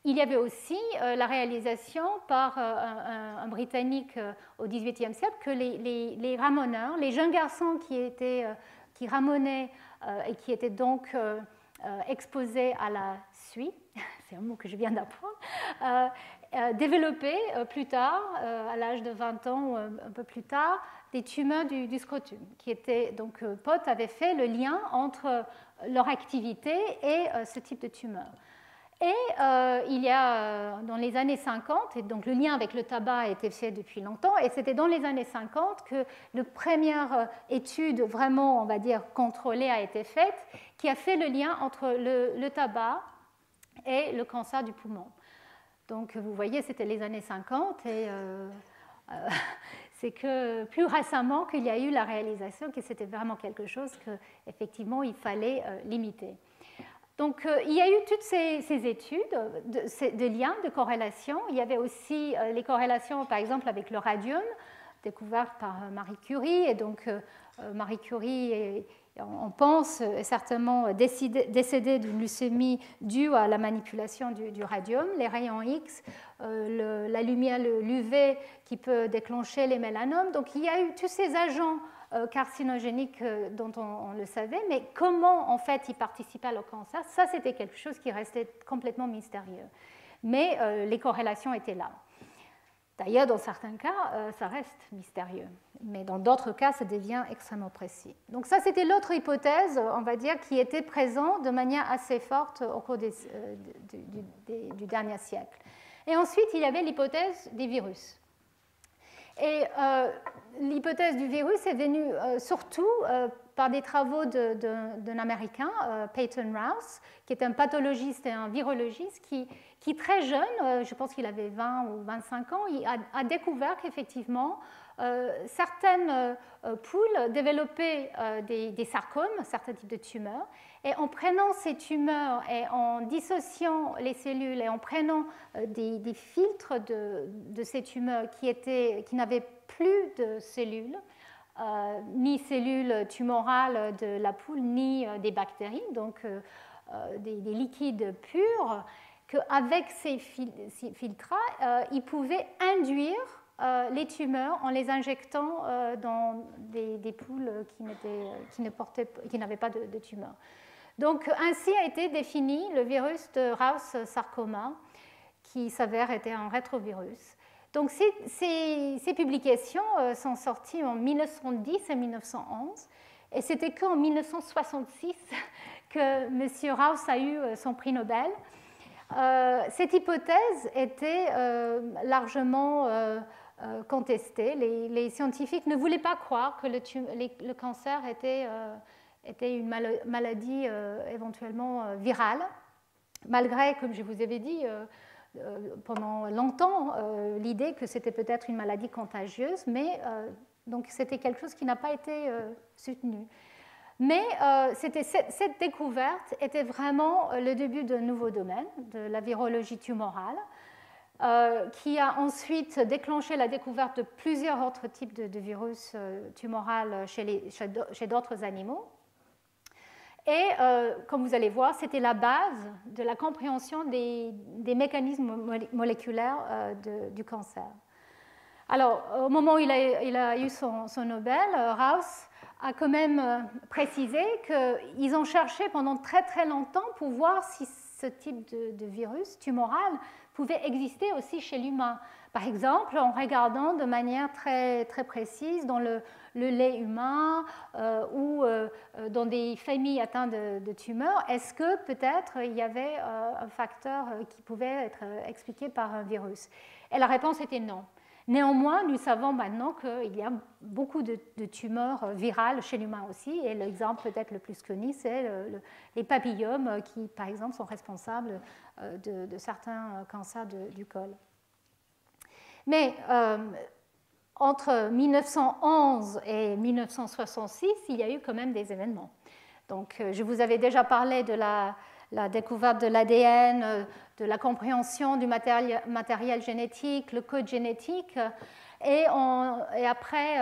Il y avait aussi la réalisation par un Britannique au XVIIIe siècle que les ramoneurs, les jeunes garçons qui ramonaient et qui étaient donc exposés à la suie, c'est un mot que je viens d'apprendre, développer plus tard, à l'âge de 20 ans ou un peu plus tard, des tumeurs du scrotum, qui étaient, donc Pott avait fait le lien entre leur activité et ce type de tumeur. Et il y a dans les années 50, et donc le lien avec le tabac a été fait depuis longtemps, et c'était dans les années 50 que la première étude vraiment, on va dire, contrôlée a été faite, qui a fait le lien entre le tabac et le cancer du poumon. Donc vous voyez, c'était les années 50, et c'est que plus récemment qu'il y a eu la réalisation que c'était vraiment quelque chose qu'effectivement il fallait limiter. Donc, il y a eu toutes ces études de liens, de corrélations. Il y avait aussi les corrélations, par exemple, avec le radium, découvertes par Marie Curie. Et donc, Marie Curie, on pense, est certainement décédée d'une leucémie due à la manipulation du radium, les rayons X, la lumière, l'UV qui peut déclencher les mélanomes. Donc, il y a eu tous ces agents carcinogéniques dont on le savait, mais comment en fait ils participaient au cancer, ça c'était quelque chose qui restait complètement mystérieux. Mais les corrélations étaient là. D'ailleurs, dans certains cas, ça reste mystérieux, mais dans d'autres cas, ça devient extrêmement précis. Donc ça, c'était l'autre hypothèse, on va dire, qui était présente de manière assez forte au cours du dernier siècle. Et ensuite, il y avait l'hypothèse des virus. Et l'hypothèse du virus est venue surtout par des travaux d'un Américain, Peyton Rouse, qui est un pathologiste et un virologiste qui très jeune, je pense qu'il avait 20 ou 25 ans, il a découvert qu'effectivement, certaines poules développaient des sarcomes, certains types de tumeurs, et en prenant ces tumeurs et en dissociant les cellules et en prenant des filtres de ces tumeurs qui n'avaient plus de cellules, ni cellules tumorales de la poule, ni des bactéries, donc des liquides purs, qu'avec ces filtres, ils pouvaient induire les tumeurs en les injectant dans des poules qui n'avaient pas de tumeurs. Donc ainsi a été défini le virus de Rous sarcoma, qui s'avère être un rétrovirus. Donc ces publications sont sorties en 1910 et 1911, et c'était qu'en 1966 que M. Rous a eu son prix Nobel. Cette hypothèse était largement contestée. Les scientifiques ne voulaient pas croire que le cancer était une maladie éventuellement virale, malgré, comme je vous avais dit, pendant longtemps, l'idée que c'était peut-être une maladie contagieuse, mais donc c'était quelque chose qui n'a pas été soutenu. Mais cette découverte était vraiment le début d'un nouveau domaine, de la virologie tumorale, qui a ensuite déclenché la découverte de plusieurs autres types de virus tumorales chez d'autres animaux. Et comme vous allez voir, c'était la base de la compréhension des mécanismes moléculaires du cancer. Alors, au moment où il a eu son Nobel, Rous a quand même précisé qu'ils ont cherché pendant très très longtemps pour voir si ce type de virus tumoral pouvait exister aussi chez l'humain. Par exemple, en regardant de manière très, très précise dans le lait humain ou dans des familles atteintes de tumeurs, est-ce que peut-être il y avait un facteur qui pouvait être expliqué par un virus? Et la réponse était non. Néanmoins, nous savons maintenant qu'il y a beaucoup de tumeurs virales chez l'humain aussi, et l'exemple peut-être le plus connu, c'est les papillomes qui, par exemple, sont responsables de certains cancers du col. Mais entre 1911 et 1966, il y a eu quand même des événements. Donc, je vous avais déjà parlé de la découverte de l'ADN, de la compréhension du matériel génétique, le code génétique. Et après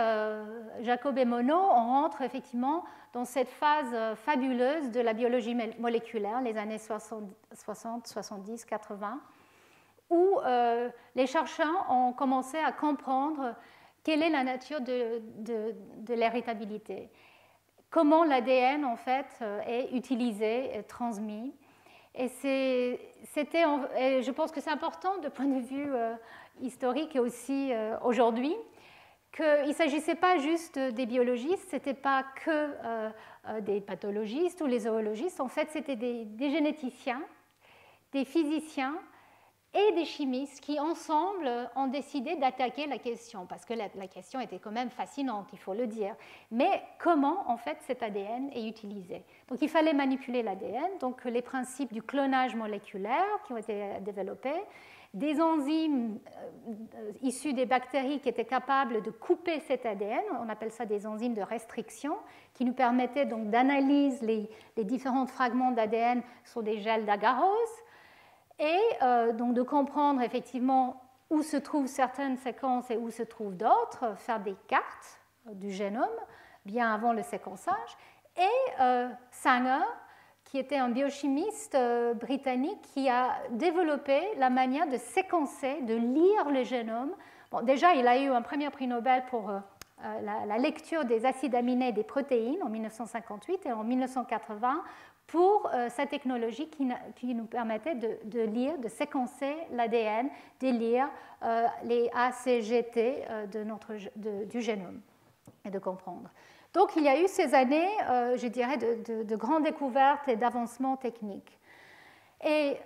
Jacob et Monod, on rentre effectivement dans cette phase fabuleuse de la biologie moléculaire, les années 60, 70, 80, où les chercheurs ont commencé à comprendre quelle est la nature de l'héritabilité, comment l'ADN en fait est utilisé, est transmis. Et je pense que c'est important de point de vue historique et aussi aujourd'hui, qu'il ne s'agissait pas juste des biologistes, ce n'était pas que des pathologistes ou les zoologistes, en fait c'était des généticiens des physiciens et des chimistes qui, ensemble, ont décidé d'attaquer la question, parce que la question était quand même fascinante, il faut le dire. Mais comment, en fait, cet ADN est utilisé? Donc, il fallait manipuler l'ADN, donc les principes du clonage moléculaire qui ont été développés, des enzymes issues des bactéries qui étaient capables de couper cet ADN, on appelle ça des enzymes de restriction, qui nous permettaient donc d'analyser les différents fragments d'ADN sur des gels d'agarose, et donc de comprendre effectivement où se trouvent certaines séquences et où se trouvent d'autres, faire des cartes du génome bien avant le séquençage. Et Sanger, qui était un biochimiste britannique, qui a développé la manière de séquencer, de lire le génome. Bon, déjà, il a eu un premier prix Nobel pour la lecture des acides aminés et des protéines en 1958 et en 1980 pour sa technologie qui nous permettait de lire, de séquencer l'ADN, de lire les ACGT du génome et de comprendre. Donc il y a eu ces années, je dirais, de grandes découvertes et d'avancements techniques. Et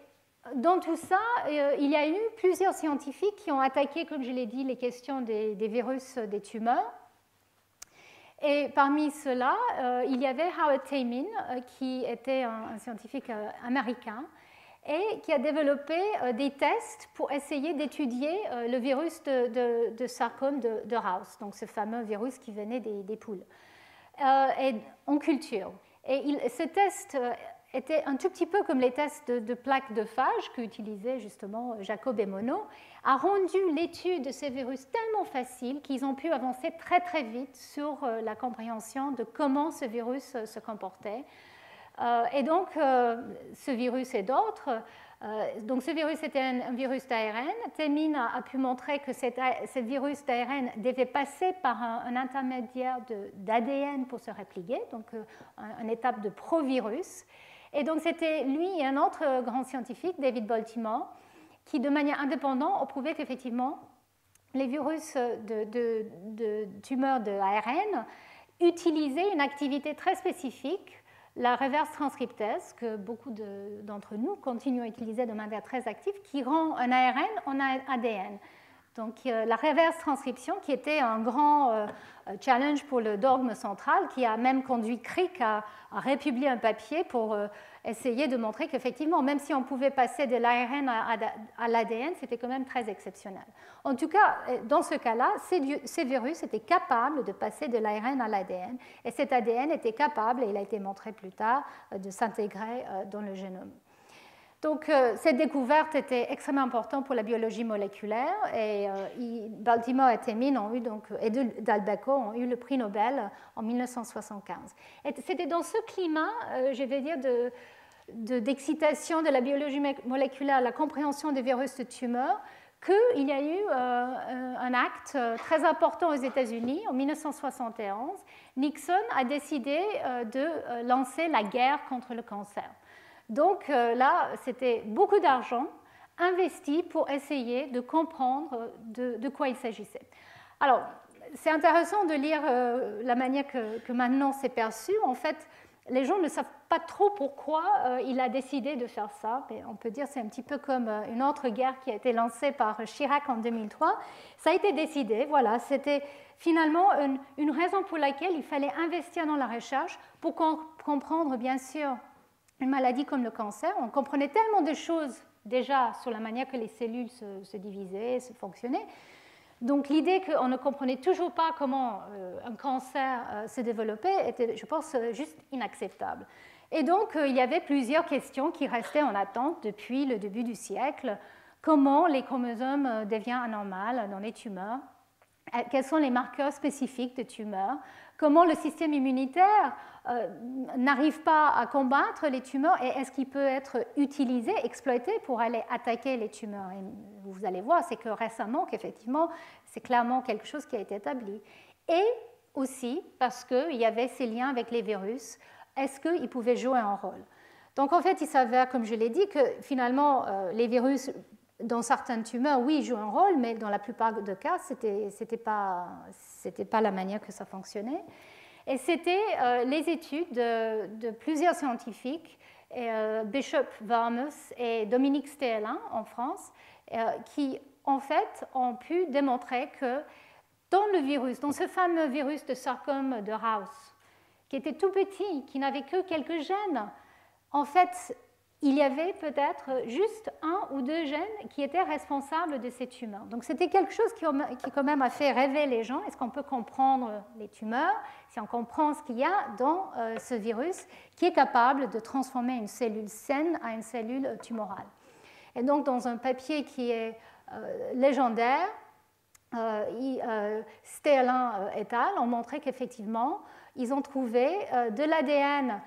dans tout ça, il y a eu plusieurs scientifiques qui ont attaqué, comme je l'ai dit, les questions des virus des tumeurs. Et parmi ceux-là, il y avait Howard Taymin, qui était un scientifique américain et qui a développé des tests pour essayer d'étudier le virus de sarcome de Rous, donc ce fameux virus qui venait des poules, et en culture. Et ce test était un tout petit peu comme les tests de plaques de phage qu'utilisaient justement Jacob et Monod, a rendu l'étude de ces virus tellement facile qu'ils ont pu avancer très très vite sur la compréhension de comment ce virus se comportait. Et donc, ce virus et d'autres, donc ce virus était un virus d'ARN. Taymin a pu montrer que ce virus d'ARN devait passer par un intermédiaire d'ADN pour se répliquer, donc une étape de provirus. Et donc c'était lui et un autre grand scientifique, David Baltimore, qui de manière indépendante ont prouvé qu'effectivement les virus de tumeurs de ARN utilisaient une activité très spécifique, la reverse transcriptase, que beaucoup d'entre nous continuent à utiliser de manière très active, qui rend un ARN en ADN. Donc la reverse transcription, qui était un grand challenge pour le dogme central, qui a même conduit Crick à republier un papier pour essayer de montrer qu'effectivement, même si on pouvait passer de l'ARN à l'ADN, c'était quand même très exceptionnel. En tout cas, dans ce cas-là, ces virus étaient capables de passer de l'ARN à l'ADN, et cet ADN était capable, et il a été montré plus tard, de s'intégrer dans le génome. Donc, cette découverte était extrêmement importante pour la biologie moléculaire, et Baltimore et Taymin et Dalbecco ont eu le prix Nobel en 1975. Et c'était dans ce climat, je vais dire, d'excitation de la biologie moléculaire, la compréhension des virus de tumeurs, qu'il y a eu un acte très important aux États-Unis en 1971. Nixon a décidé de lancer la guerre contre le cancer. Donc là, c'était beaucoup d'argent investi pour essayer de comprendre de quoi il s'agissait. Alors, c'est intéressant de lire la manière que maintenant c'est perçu. En fait, les gens ne savent pas trop pourquoi il a décidé de faire ça, mais on peut dire que c'est un petit peu comme une autre guerre qui a été lancée par Chirac en 2003. Ça a été décidé, voilà, c'était finalement une raison pour laquelle il fallait investir dans la recherche pour comprendre, bien sûr, une maladie comme le cancer. On comprenait tellement de choses déjà sur la manière que les cellules se divisaient, se fonctionnaient. Donc l'idée qu'on ne comprenait toujours pas comment un cancer se développait était, je pense, juste inacceptable. Et donc il y avait plusieurs questions qui restaient en attente depuis le début du siècle. Comment les chromosomes deviennent anormaux dans les tumeurs? Quels sont les marqueurs spécifiques de tumeurs? Comment le système immunitaire n'arrive pas à combattre les tumeurs et est-ce qu'il peut être utilisé, exploité pour aller attaquer les tumeurs? Et vous allez voir, c'est que récemment, qu'effectivement, c'est clairement quelque chose qui a été établi. Et aussi parce qu'il y avait ces liens avec les virus, est-ce qu'ils pouvaient jouer un rôle? Donc en fait, il s'avère, comme je l'ai dit, que finalement, les virus, dans certaines tumeurs, oui, jouent un rôle, mais dans la plupart des cas, c'était pas la manière que ça fonctionnait. Et c'était les études de plusieurs scientifiques Bishop Varmus et Dominique Stéhelin en France, qui en fait ont pu démontrer que dans le virus, dans ce fameux virus de sarcome de House, qui était tout petit, qui n'avait que quelques gènes, en fait, il y avait peut-être juste 1 ou 2 gènes qui étaient responsables de ces tumeurs. Donc c'était quelque chose qui quand même a fait rêver les gens. Est-ce qu'on peut comprendre les tumeurs si on comprend ce qu'il y a dans ce virus qui est capable de transformer une cellule saine à une cellule tumorale? Et donc dans un papier qui est légendaire, Stéhelin et al. Ont montré qu'effectivement, ils ont trouvé de l'ADN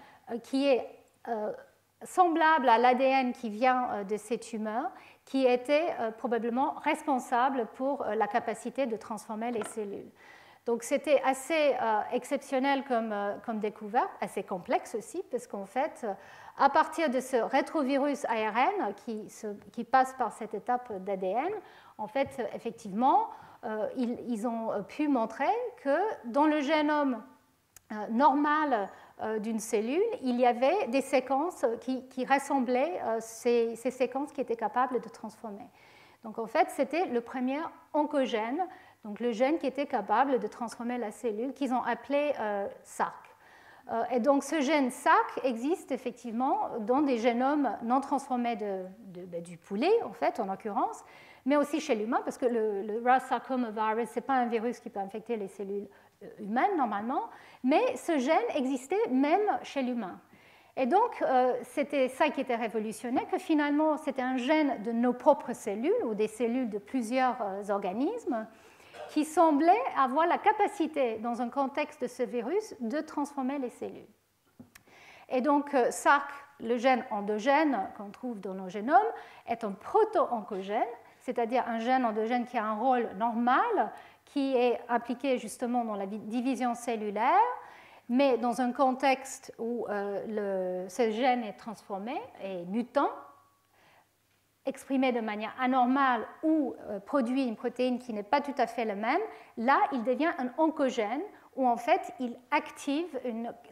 qui est semblable à l'ADN qui vient de ces tumeurs, qui était probablement responsable pour la capacité de transformer les cellules. Donc c'était assez exceptionnel comme découverte, assez complexe aussi, parce qu'en fait, à partir de ce rétrovirus ARN qui passe par cette étape d'ADN, en fait, effectivement, ils ont pu montrer que dans le génome normal d'une cellule, il y avait des séquences qui ressemblaient ces séquences qui étaient capables de transformer. Donc en fait, c'était le premier oncogène, donc le gène qui était capable de transformer la cellule, qu'ils ont appelé SARC. Et donc ce gène SARC existe effectivement dans des génomes non transformés du poulet, en fait, en l'occurrence, mais aussi chez l'humain, parce que le Rust Sarcoma virus, ce n'est pas un virus qui peut infecter les cellules humaines normalement, mais ce gène existait même chez l'humain. Et donc, c'était ça qui était révolutionnaire, que finalement, c'était un gène de nos propres cellules ou des cellules de plusieurs organismes qui semblait avoir la capacité, dans un contexte de ce virus, de transformer les cellules. Et donc, SARC, le gène endogène qu'on trouve dans nos génomes, est un proto-oncogène, c'est-à-dire un gène endogène qui a un rôle normal, qui est impliqué justement dans la division cellulaire, mais dans un contexte où ce gène est transformé, est mutant, exprimé de manière anormale ou produit une protéine qui n'est pas tout à fait la même, là, il devient un oncogène où en fait, il active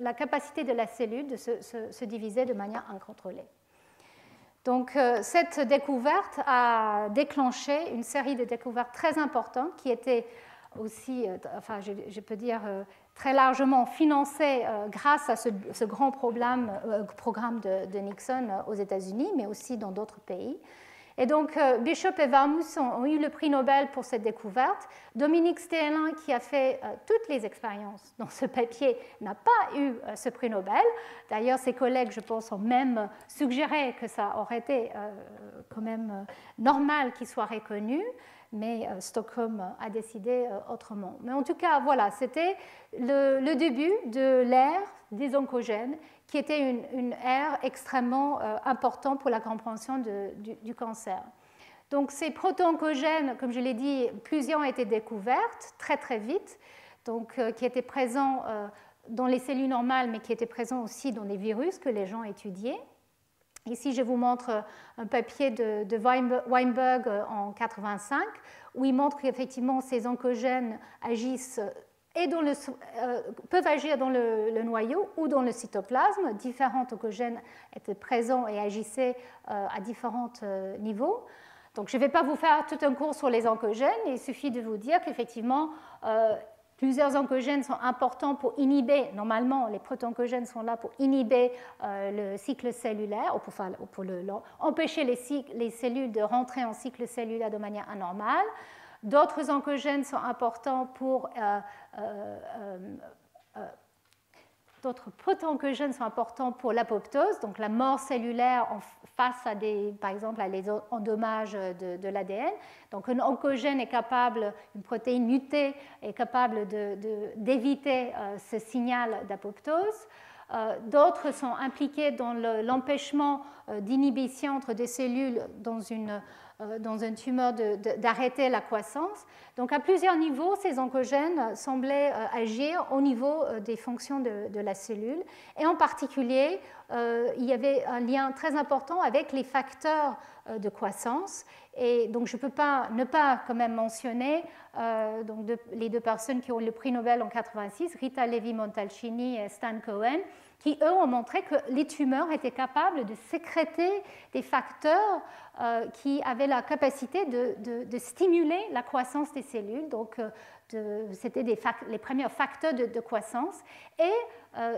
la capacité de la cellule de se diviser de manière incontrôlée. Donc, cette découverte a déclenché une série de découvertes très importantes qui étaient aussi, enfin, je peux dire, très largement financées grâce à ce grand programme de Nixon aux États-Unis, mais aussi dans d'autres pays. Et donc, Bishop et Varmus ont eu le prix Nobel pour cette découverte. Dominique Stéhelin, qui a fait toutes les expériences dans ce papier, n'a pas eu ce prix Nobel. D'ailleurs, ses collègues, je pense, ont même suggéré que ça aurait été quand même normal qu'il soit reconnu, mais Stockholm a décidé autrement. Mais en tout cas, voilà, c'était le début de l'ère des oncogènes, qui était une ère extrêmement importante pour la compréhension du cancer. Donc ces proto-oncogènes, comme je l'ai dit, plusieurs ont été découvertes très très vite, donc, qui étaient présents dans les cellules normales, mais qui étaient présents aussi dans les virus que les gens étudiaient. Ici, je vous montre un papier de Weinberg en 1985, où il montre qu'effectivement ces oncogènes agissent et peuvent agir dans le noyau ou dans le cytoplasme. Différents oncogènes étaient présents et agissaient à différents niveaux. Donc, je ne vais pas vous faire tout un cours sur les oncogènes, il suffit de vous dire qu'effectivement, plusieurs oncogènes sont importants pour inhiber, normalement les proto-oncogènes sont là pour inhiber le cycle cellulaire, ou pour empêcher les cellules de rentrer en cycle cellulaire de manière anormale. D'autres oncogènes sont importants pour d'autres proto-oncogènes sont importants pour l'apoptose, donc la mort cellulaire face à par exemple à les endommages de l'ADN. Donc un oncogène est capable, une protéine mutée est capable d'éviter ce signal d'apoptose. D'autres sont impliqués dans l'empêchement d'inhibition entre des cellules dans une tumeur d'arrêter la croissance. Donc à plusieurs niveaux, ces oncogènes semblaient agir au niveau des fonctions de la cellule. Et en particulier, il y avait un lien très important avec les facteurs de croissance. Et donc je ne peux pas ne pas quand même mentionner les deux personnes qui ont eu le prix Nobel en 1986, Rita Levi-Montalcini et Stan Cohen, qui, eux, ont montré que les tumeurs étaient capables de sécréter des facteurs qui avaient la capacité de stimuler la croissance des cellules. Donc, c'était les premiers facteurs de croissance. Et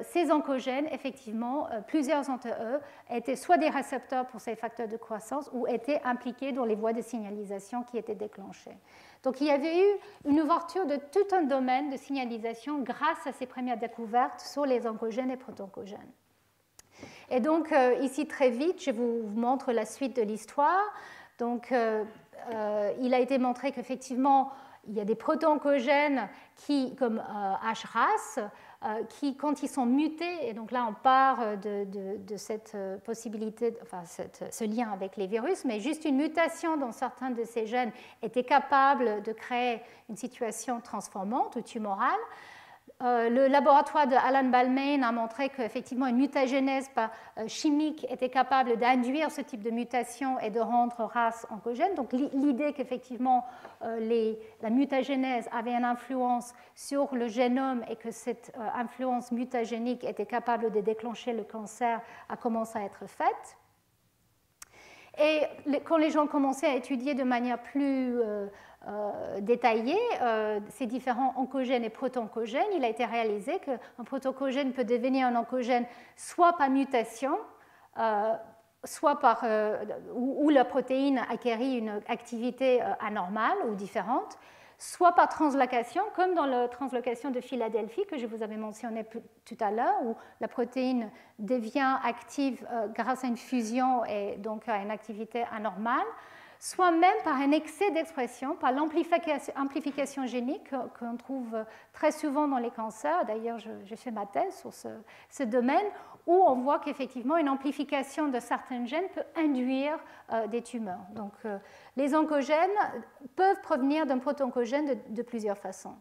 ces oncogènes, effectivement, plusieurs d'entre eux étaient soit des récepteurs pour ces facteurs de croissance ou étaient impliqués dans les voies de signalisation qui étaient déclenchées. Donc il y avait eu une ouverture de tout un domaine de signalisation grâce à ces premières découvertes sur les oncogènes et protoncogènes. Et donc ici très vite, je vous montre la suite de l'histoire. Donc il a été montré qu'effectivement, il y a des proto-oncogènes qui, comme HRAS, qui, quand ils sont mutés, et donc là on part de cette possibilité, enfin ce lien avec les virus, mais juste une mutation dans certains de ces gènes était capable de créer une situation transformante ou tumorale. Le laboratoire de Alan Balmain a montré qu'effectivement une mutagénèse chimique était capable d'induire ce type de mutation et de rendre RAS oncogène. Donc l'idée qu'effectivement la mutagénèse avait une influence sur le génome et que cette influence mutagénique était capable de déclencher le cancer a commencé à être faite. Et quand les gens commençaient à étudier de manière plus détaillée ces différents oncogènes et proto-oncogènes, il a été réalisé qu'un proto-oncogène peut devenir un oncogène soit par mutation, soit par, où la protéine acquérit une activité anormale ou différente, soit par translocation, comme dans la translocation de Philadelphie que je vous avais mentionné tout à l'heure, où la protéine devient active grâce à une fusion et donc à une activité anormale, soit même par un excès d'expression, par l'amplification génique qu'on trouve très souvent dans les cancers. D'ailleurs, j'ai fait ma thèse sur ce domaine, où on voit qu'effectivement une amplification de certains gènes peut induire des tumeurs. Donc les oncogènes peuvent provenir d'un proto-oncogène de plusieurs façons.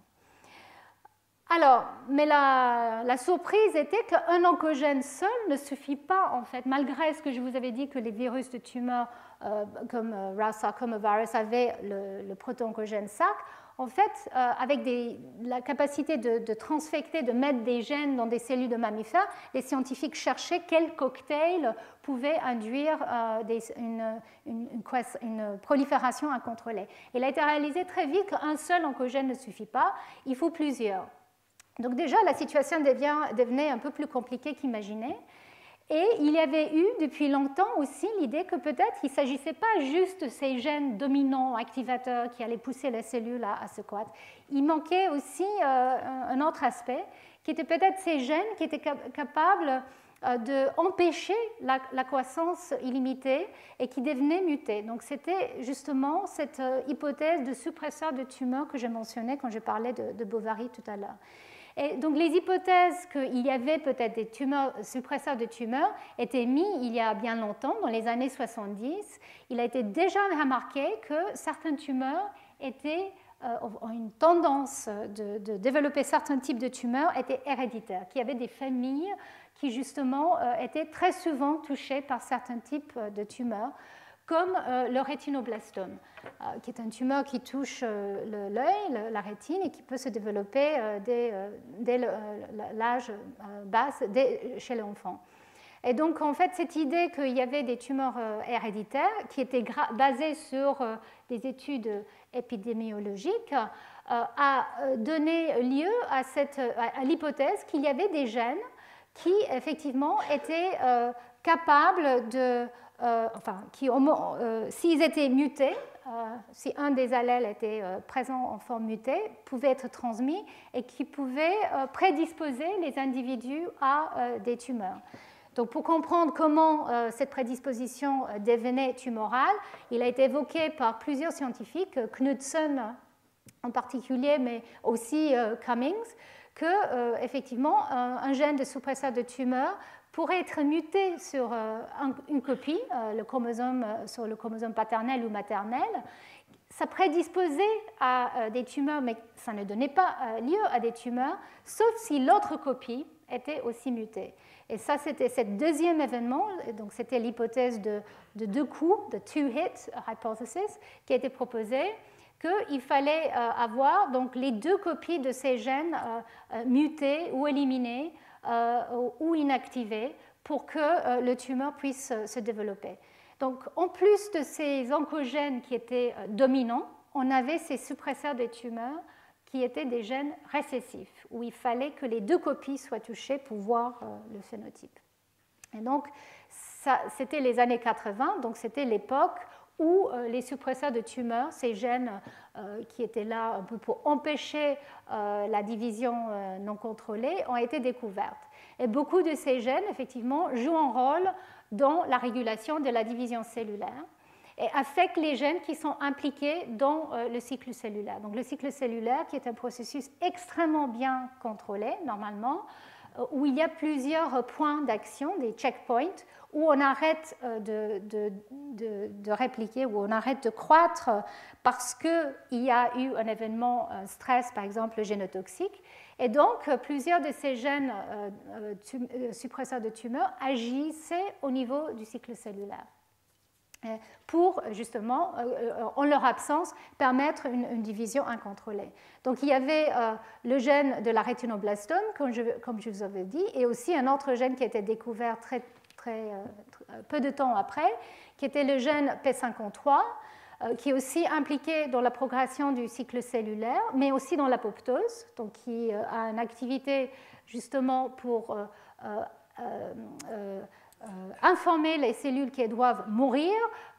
Alors, mais la surprise était qu'un oncogène seul ne suffit pas, en fait, malgré ce que je vous avais dit que les virus de tumeurs comme RAS sarcomovirus avaient le proto-oncogène SAC. En fait, avec la capacité de transfecter, de mettre des gènes dans des cellules de mammifères, les scientifiques cherchaient quel cocktail pouvait induire une prolifération incontrôlée. Il a été réalisé très vite qu'un seul oncogène ne suffit pas, il faut plusieurs. Donc déjà, la situation devenait un peu plus compliquée qu'imaginé. Et il y avait eu depuis longtemps aussi l'idée que peut-être il ne s'agissait pas juste de ces gènes dominants, activateurs, qui allaient pousser la cellule à se croître. Il manquait aussi un autre aspect, qui était peut-être ces gènes qui étaient capables d'empêcher la croissance illimitée et qui devenaient mutés. Donc c'était justement cette hypothèse de suppresseur de tumeurs que j'ai mentionnée quand je parlais de Bovary tout à l'heure. Et donc les hypothèses qu'il y avait peut-être des suppresseurs de tumeurs étaient mises il y a bien longtemps, dans les années 70. Il a été déjà remarqué que certaines tumeurs ont une tendance de développer certains types de tumeurs étaient héréditaires, qu'il y avait des familles qui justement étaient très souvent touchées par certains types de tumeurs, comme le rétinoblastome, qui est une tumeur qui touche l'œil, la rétine, et qui peut se développer dès l'âge bas, chez l'enfant. Et donc, en fait, cette idée qu'il y avait des tumeurs héréditaires qui étaient basées sur des études épidémiologiques a donné lieu à l'hypothèse qu'il y avait des gènes qui, effectivement, étaient capables de... s'ils étaient mutés, si un des allèles était présent en forme mutée, pouvaient être transmis et qui pouvaient prédisposer les individus à des tumeurs. Donc, pour comprendre comment cette prédisposition devenait tumorale, il a été évoqué par plusieurs scientifiques, Knudsen en particulier, mais aussi Cummings, que effectivement un gène de suppresseur de tumeur pourrait être muté sur une copie, sur le chromosome paternel ou maternel. Ça prédisposait à des tumeurs, mais ça ne donnait pas lieu à des tumeurs, sauf si l'autre copie était aussi mutée. Et ça, c'était ce deuxième événement, donc c'était l'hypothèse de deux coups, de two-hit hypothesis, qui a été proposée, qu'il fallait avoir donc les deux copies de ces gènes mutés ou éliminés ou inactivés pour que le tumeur puisse se développer. Donc, en plus de ces oncogènes qui étaient dominants, on avait ces suppresseurs des tumeurs qui étaient des gènes récessifs, où il fallait que les deux copies soient touchées pour voir le phénotype. Et donc, c'était les années 80, donc c'était l'époque où les suppresseurs de tumeurs, ces gènes qui étaient là un peu pour empêcher la division non contrôlée, ont été découvertes. Et beaucoup de ces gènes, effectivement, jouent un rôle dans la régulation de la division cellulaire et affectent les gènes qui sont impliqués dans le cycle cellulaire. Donc le cycle cellulaire, qui est un processus extrêmement bien contrôlé, normalement, où il y a plusieurs points d'action, des checkpoints, où on arrête de répliquer, où on arrête de croître parce qu'il y a eu un événement stress, par exemple génotoxique. Et donc, plusieurs de ces gènes suppresseurs de tumeurs agissaient au niveau du cycle cellulaire pour, justement, en leur absence, permettre une division incontrôlée. Donc, il y avait le gène de la rétinoblastome, comme je vous avais dit, et aussi un autre gène qui a été découvert très peu de temps après, qui était le gène P53, qui est aussi impliqué dans la progression du cycle cellulaire, mais aussi dans l'apoptose, donc qui a une activité justement pour informer les cellules qui doivent mourir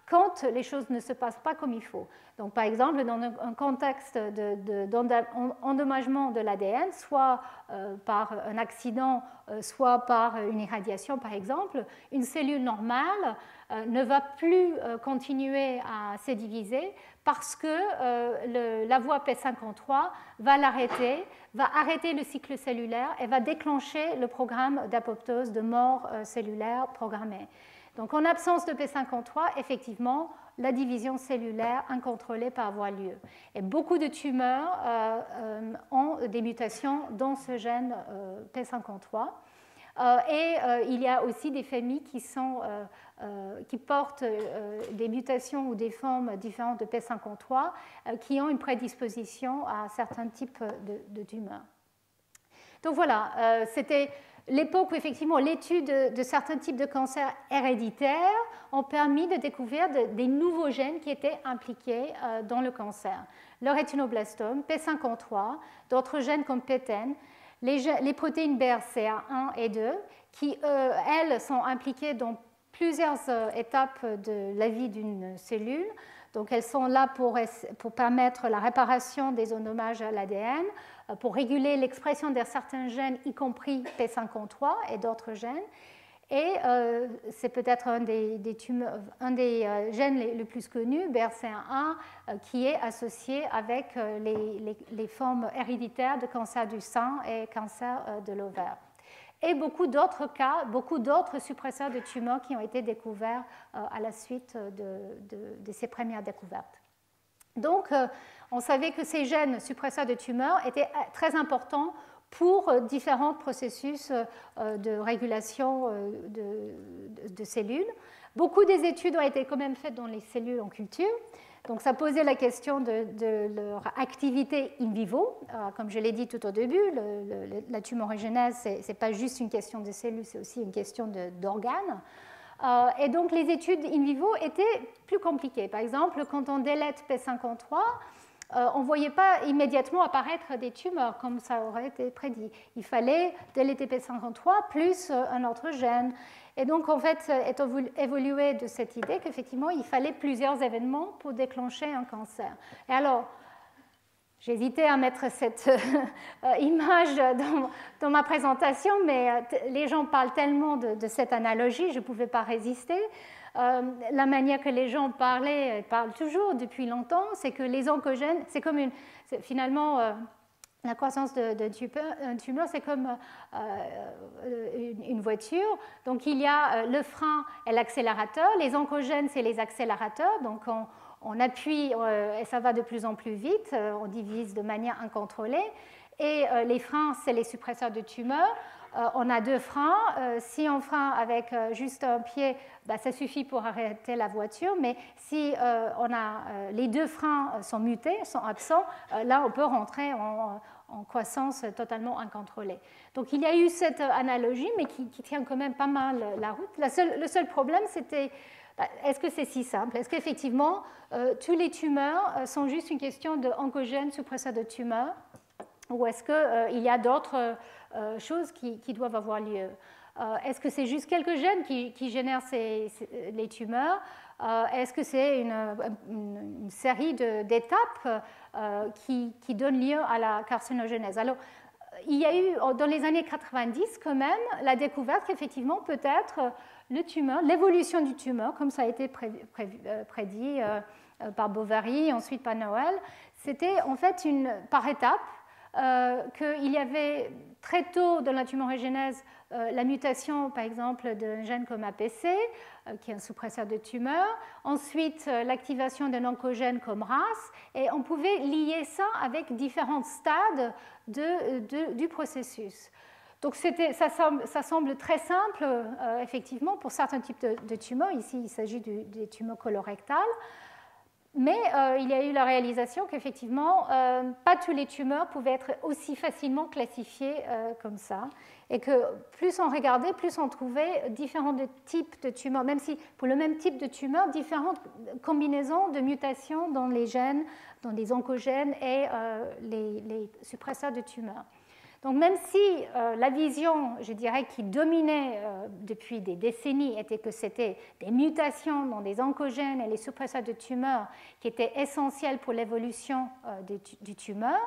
quand les choses ne se passent pas comme il faut. Donc, par exemple, dans un contexte d'endommagement de l'ADN, soit par un accident, soit par une irradiation, par exemple, une cellule normale ne va plus continuer à se diviser parce que la voie P53 va l'arrêter, va arrêter le cycle cellulaire et va déclencher le programme d'apoptose, de mort cellulaire programmée. Donc, en absence de P53, effectivement, la division cellulaire incontrôlée peut avoir lieu. Et beaucoup de tumeurs ont des mutations dans ce gène P53. Il y a aussi des familles qui portent des mutations ou des formes différentes de P53 qui ont une prédisposition à certains types de tumeurs. Donc voilà, c'était l'époque où effectivement l'étude de certains types de cancers héréditaires ont permis de découvrir des nouveaux gènes qui étaient impliqués dans le cancer. Le rétinoblastome, P53, d'autres gènes comme PTEN, les protéines BRCA1 et 2, qui, elles, sont impliquées dans plusieurs étapes de la vie d'une cellule. Donc, elles sont là pour permettre la réparation des endommages à l'ADN, pour réguler l'expression de certains gènes, y compris P53 et d'autres gènes. Et c'est peut-être un des gènes les plus connus, BRCA1, qui est associé avec les formes héréditaires de cancer du sein et cancer de l'ovaire. Et beaucoup d'autres cas, beaucoup d'autres suppresseurs de tumeurs qui ont été découverts à la suite de ces premières découvertes. Donc, on savait que ces gènes suppresseurs de tumeurs étaient très importants pour différents processus de régulation de cellules. Beaucoup des études ont été quand même faites dans les cellules en culture. Donc, ça posait la question de leur activité in vivo. Comme je l'ai dit tout au début, la tumorigénèse, ce n'est pas juste une question de cellules, c'est aussi une question d'organes. Et donc, les études in vivo étaient plus compliquées. Par exemple, quand on délète P53, on ne voyait pas immédiatement apparaître des tumeurs comme ça aurait été prédit. Il fallait déléter P53 plus un autre gène. Et donc, en fait, est évolué de cette idée qu'effectivement, il fallait plusieurs événements pour déclencher un cancer. Et alors, j'hésitais à mettre cette image dans ma présentation, mais les gens parlent tellement de cette analogie, je ne pouvais pas résister. La manière que les gens parlent toujours depuis longtemps, c'est que les oncogènes, c'est comme finalement la croissance d'un tumeur, c'est comme une voiture. Donc il y a le frein et l'accélérateur. Les oncogènes, c'est les accélérateurs. Donc on appuie et ça va de plus en plus vite. On divise de manière incontrôlée. Et les freins, c'est les suppresseurs de tumeurs. On a deux freins. Si on freine avec juste un pied, ça suffit pour arrêter la voiture. Mais si les deux freins sont mutés, sont absents, là, on peut rentrer en croissance totalement incontrôlée. Donc il y a eu cette analogie, mais qui tient quand même pas mal la route. Le seul problème, c'était, est-ce que c'est si simple? Est-ce qu'effectivement, tous les tumeurs sont juste une question d'oncogène suppresseur de tumeur, ou est-ce qu'il y a d'autres choses qui doivent avoir lieu? Est-ce que c'est juste quelques gènes qui génèrent les tumeurs? Est-ce que c'est une série d'étapes qui donnent lieu à la carcinogénèse? Alors, il y a eu dans les années 90 quand même la découverte qu'effectivement peut-être l'évolution du tumeur, comme ça a été prédit par Bovary, ensuite par Noël, c'était en fait par étapes, qu'il y avait très tôt dans la tumorigénèse la mutation, par exemple, d'un gène comme APC, qui est un suppresseur de tumeur, ensuite l'activation d'un oncogène comme RAS, et on pouvait lier ça avec différents stades du processus. Donc ça semble très simple, effectivement, pour certains types de tumeurs. Ici, il s'agit des tumeurs colorectales. Mais il y a eu la réalisation qu'effectivement, pas tous les tumeurs pouvaient être aussi facilement classifiés comme ça. Et que plus on regardait, plus on trouvait différents types de tumeurs, même si pour le même type de tumeur, différentes combinaisons de mutations dans les gènes, dans les oncogènes et les suppresseurs de tumeurs. Donc même si la vision, je dirais, qui dominait depuis des décennies était que c'était des mutations dans des oncogènes et les suppresseurs de tumeurs qui étaient essentiels pour l'évolution du tumeur,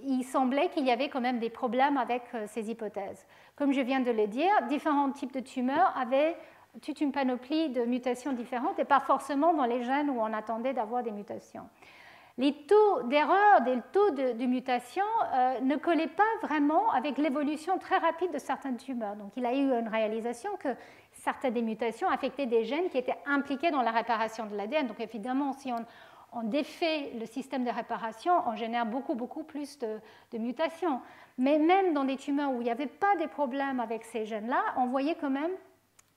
il semblait qu'il y avait quand même des problèmes avec ces hypothèses. Comme je viens de le dire, différents types de tumeurs avaient toute une panoplie de mutations différentes et pas forcément dans les gènes où on attendait d'avoir des mutations. Les taux d'erreur, les taux de mutation ne collaient pas vraiment avec l'évolution très rapide de certaines tumeurs. Donc il a eu une réalisation que certaines des mutations affectaient des gènes qui étaient impliqués dans la réparation de l'ADN. Donc évidemment, si on défait le système de réparation, on génère beaucoup plus de mutations. Mais même dans des tumeurs où il n'y avait pas de problème avec ces gènes-là, on voyait quand même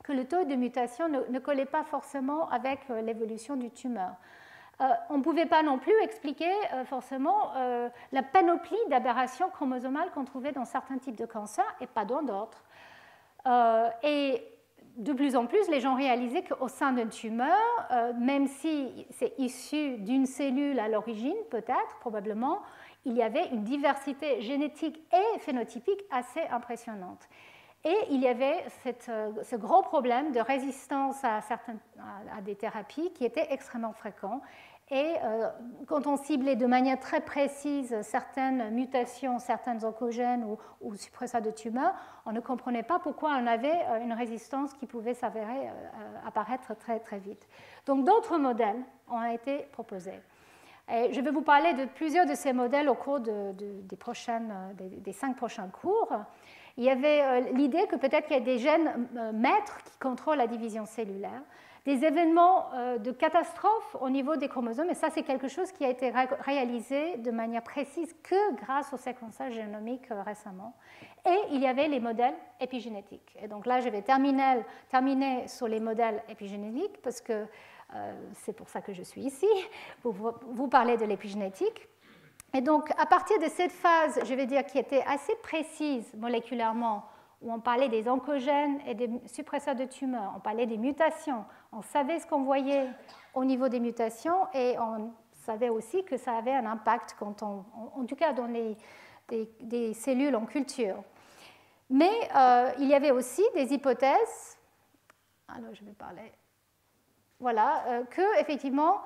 que le taux de mutation ne collait pas forcément avec l'évolution du tumeur. On ne pouvait pas non plus expliquer forcément la panoplie d'aberrations chromosomales qu'on trouvait dans certains types de cancers et pas dans d'autres. Et de plus en plus, les gens réalisaient qu'au sein d'une tumeur, même si c'est issu d'une cellule à l'origine, peut-être, probablement, il y avait une diversité génétique et phénotypique assez impressionnante. Et il y avait ce gros problème de résistance à des thérapies qui était extrêmement fréquent. Et quand on ciblait de manière très précise certaines mutations, certains oncogènes ou suppresseurs de tumeurs, on ne comprenait pas pourquoi on avait une résistance qui pouvait s'avérer apparaître très vite. Donc d'autres modèles ont été proposés. Et je vais vous parler de plusieurs de ces modèles au cours des 5 prochains cours. Il y avait l'idée que peut-être qu'il y a des gènes maîtres qui contrôlent la division cellulaire, des événements de catastrophe au niveau des chromosomes, et ça c'est quelque chose qui a été réalisé de manière précise que grâce au séquençage génomique récemment. Et il y avait les modèles épigénétiques. Et donc là je vais terminer sur les modèles épigénétiques parce que c'est pour ça que je suis ici, pour vous parler de l'épigénétique. Et donc, à partir de cette phase, je vais dire, qui était assez précise moléculairement, où on parlait des oncogènes et des suppresseurs de tumeurs, on parlait des mutations, on savait ce qu'on voyait au niveau des mutations et on savait aussi que ça avait un impact, en tout cas dans des cellules en culture. Mais il y avait aussi des hypothèses, alors je vais parler, voilà, que effectivement,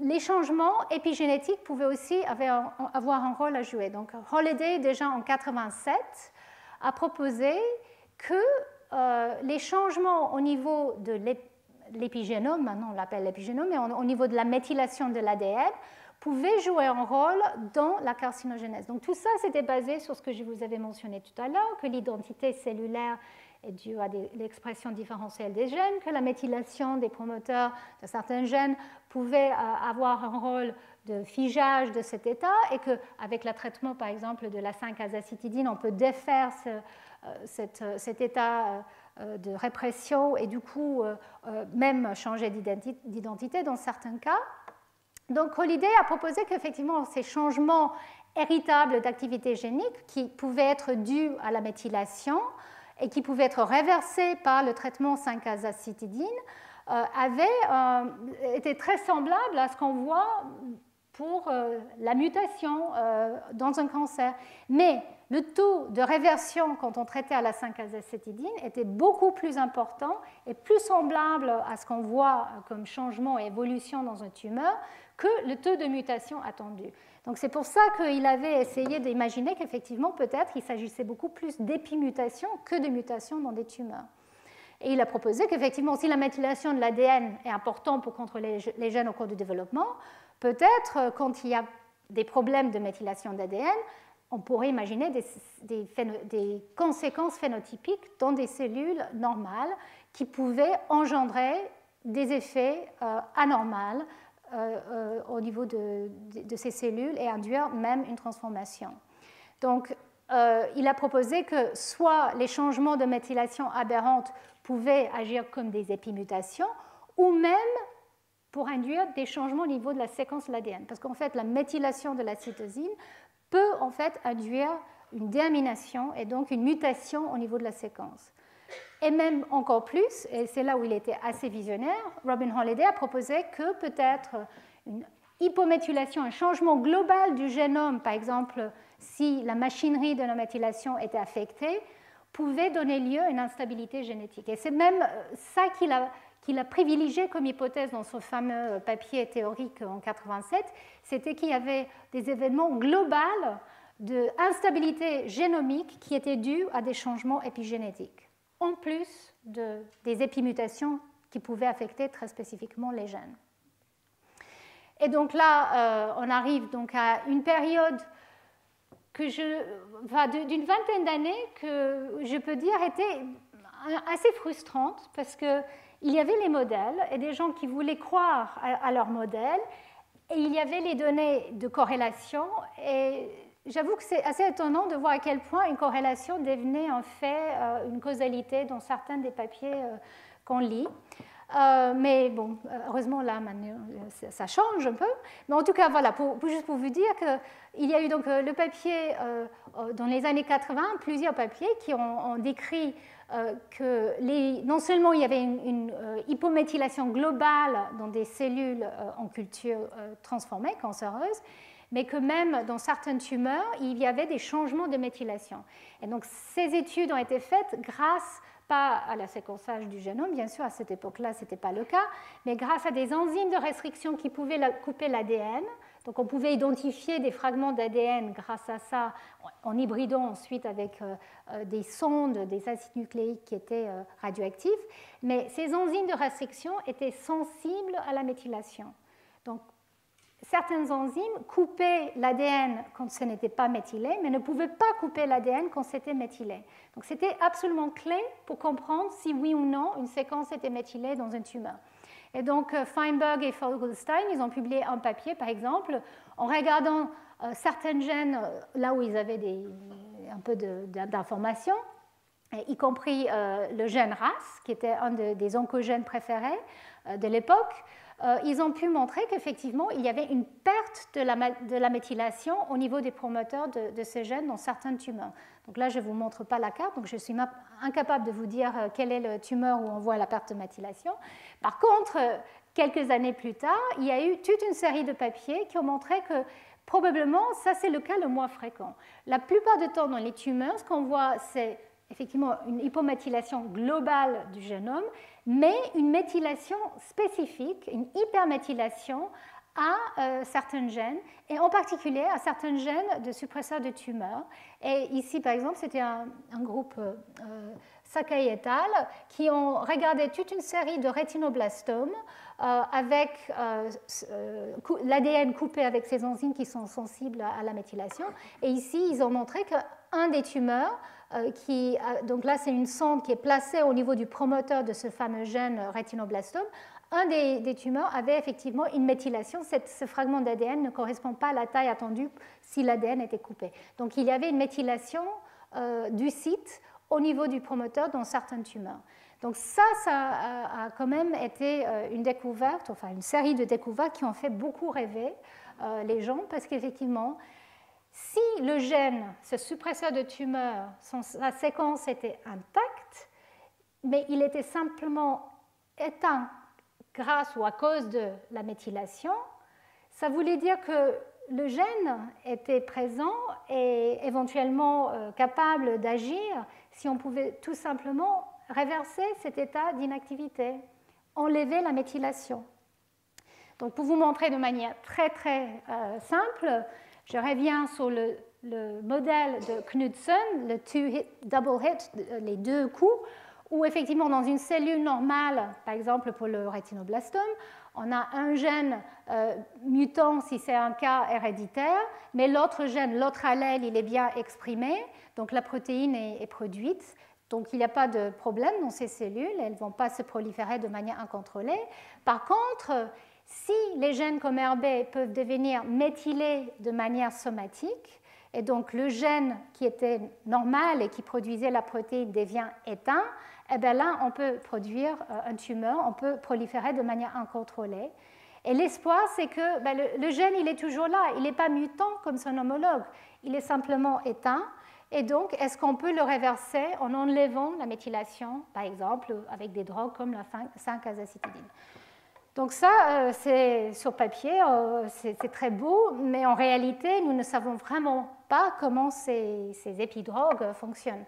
les changements épigénétiques pouvaient aussi avoir un rôle à jouer. Donc, Holliday, déjà en 1987, a proposé que les changements au niveau de l'épigénome, maintenant on l'appelle l'épigénome, mais au niveau de la méthylation de l'ADN, pouvaient jouer un rôle dans la carcinogénèse. Donc, tout ça, c'était basé sur ce que je vous avais mentionné tout à l'heure, que l'identité cellulaire est due à l'expression différentielle des gènes, que la méthylation des promoteurs de certains gènes pouvait avoir un rôle de figeage de cet état et qu'avec le traitement, par exemple, de la 5-azacitidine, on peut défaire cet état de répression et du coup même changer d'identité dans certains cas. Donc Holliday a proposé qu'effectivement ces changements héritables d'activité génique qui pouvaient être dues à la méthylation et qui pouvaient être réversées par le traitement 5-azacitidine, étaient très semblables à ce qu'on voit pour la mutation dans un cancer. Mais le taux de réversion quand on traitait à la 5-azacitidine était beaucoup plus important et plus semblable à ce qu'on voit comme changement et évolution dans une tumeur que le taux de mutation attendu. Donc c'est pour ça qu'il avait essayé d'imaginer qu'effectivement peut-être il s'agissait beaucoup plus d'épimutation que de mutation dans des tumeurs. Et il a proposé qu'effectivement si la méthylation de l'ADN est importante pour contrôler les gènes au cours du développement, peut-être quand il y a des problèmes de méthylation d'ADN, on pourrait imaginer des conséquences phénotypiques dans des cellules normales qui pouvaient engendrer des effets anormaux au niveau de ces cellules et induire même une transformation. Donc, il a proposé que soit les changements de méthylation aberrante pouvaient agir comme des épimutations, ou même pour induire des changements au niveau de la séquence de l'ADN. Parce qu'en fait, la méthylation de la cytosine peut en fait induire une déamination et donc une mutation au niveau de la séquence. Et même encore plus, et c'est là où il était assez visionnaire, Robin Holliday a proposé que peut-être une hypométhylation, un changement global du génome, par exemple si la machinerie de la méthylation était affectée, pouvait donner lieu à une instabilité génétique. Et c'est même ça qu'il a privilégié comme hypothèse dans son fameux papier théorique en 1987, c'était qu'il y avait des événements globaux d'instabilité génomique qui étaient dus à des changements épigénétiques, en plus des épimutations qui pouvaient affecter très spécifiquement les gènes. Et donc là, on arrive donc à une période d'une vingtaine d'années que je peux dire était assez frustrante parce qu'il y avait les modèles et des gens qui voulaient croire à leurs modèles et il y avait les données de corrélation et j'avoue que c'est assez étonnant de voir à quel point une corrélation devenait en fait une causalité dans certains des papiers qu'on lit. Mais bon, heureusement, là, maintenant, ça change un peu. Mais en tout cas, voilà, juste pour vous dire qu'il y a eu donc le papier dans les années 80, plusieurs papiers qui ont décrit que non seulement il y avait une hypométhylation globale dans des cellules en culture transformées, cancéreuses, mais que même dans certaines tumeurs, il y avait des changements de méthylation. Et donc, ces études ont été faites grâce pas à la séquençage du génome, bien sûr, à cette époque-là, ce n'était pas le cas, mais grâce à des enzymes de restriction qui pouvaient couper l'ADN. Donc, on pouvait identifier des fragments d'ADN grâce à ça, en hybridant ensuite avec des sondes, des acides nucléiques qui étaient radioactifs. Mais ces enzymes de restriction étaient sensibles à la méthylation. Donc, certaines enzymes coupaient l'ADN quand ce n'était pas méthylé, mais ne pouvaient pas couper l'ADN quand c'était méthylé. Donc c'était absolument clé pour comprendre si oui ou non une séquence était méthylée dans une tumeur. Et donc Feinberg et Fogelstein, ils ont publié un papier, par exemple, en regardant certains gènes là où ils avaient un peu d'informations, y compris le gène RAS, qui était un des oncogènes préférés de l'époque. Ils ont pu montrer qu'effectivement, il y avait une perte de la méthylation au niveau des promoteurs de ces gènes dans certaines tumeurs. Donc là, je ne vous montre pas la carte, donc je suis incapable de vous dire quelle est la tumeur où on voit la perte de méthylation. Par contre, quelques années plus tard, il y a eu toute une série de papiers qui ont montré que probablement, ça c'est le cas le moins fréquent. La plupart du temps dans les tumeurs, ce qu'on voit, c'est effectivement une hypométhylation globale du génome, mais une méthylation spécifique, une hyperméthylation à certains gènes, et en particulier à certains gènes de suppresseurs de tumeurs. Et ici, par exemple, c'était un groupe Sakai et al. Qui ont regardé toute une série de rétinoblastomes avec l'ADN coupé avec ces enzymes qui sont sensibles à la méthylation. Et ici, ils ont montré qu'un des tumeurs, donc là, c'est une sonde qui est placée au niveau du promoteur de ce fameux gène rétinoblastome. Un des tumeurs avait effectivement une méthylation. Ce fragment d'ADN ne correspond pas à la taille attendue si l'ADN était coupé. Donc, il y avait une méthylation du site au niveau du promoteur dans certaines tumeurs. Donc ça a quand même été une découverte, enfin une série de découvertes qui ont fait beaucoup rêver les gens parce qu'effectivement, si le gène, ce suppresseur de tumeur, sa séquence était intacte, mais il était simplement éteint grâce ou à cause de la méthylation, ça voulait dire que le gène était présent et éventuellement capable d'agir si on pouvait tout simplement réverser cet état d'inactivité, enlever la méthylation. Donc pour vous montrer de manière très simple, je reviens sur le modèle de Knudsen, le double hit, les deux coups, où effectivement dans une cellule normale, par exemple pour le rétinoblastome, on a un gène mutant si c'est un cas héréditaire, mais l'autre gène, l'autre allèle, il est bien exprimé, donc la protéine est produite. Donc il n'y a pas de problème dans ces cellules, elles ne vont pas se proliférer de manière incontrôlée. Par contre, si les gènes comme RB peuvent devenir méthylés de manière somatique, et donc le gène qui était normal et qui produisait la protéine devient éteint, et bien là, on peut produire un tumeur, on peut proliférer de manière incontrôlée. Et l'espoir, c'est que le gène, il est toujours là, il n'est pas mutant comme son homologue, il est simplement éteint. Et donc, est-ce qu'on peut le réverser en enlevant la méthylation, par exemple, avec des drogues comme la 5-azacitidine? Donc ça, c'est sur papier, c'est très beau, mais en réalité, nous ne savons vraiment pas comment ces épidrogues fonctionnent.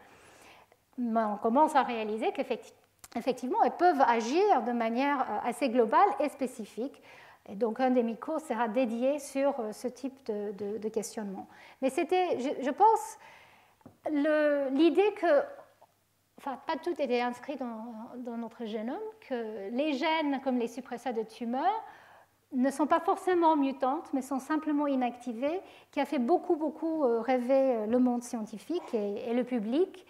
Mais on commence à réaliser qu'effectivement, elles peuvent agir de manière assez globale et spécifique. Et donc, un des micros sera dédié sur ce type de questionnement. Mais c'était, je pense, l'idée que, enfin, pas tout était inscrit dans notre génome, que les gènes, comme les suppresseurs de tumeurs, ne sont pas forcément mutantes, mais sont simplement inactivées, qui a fait beaucoup rêver le monde scientifique et le public,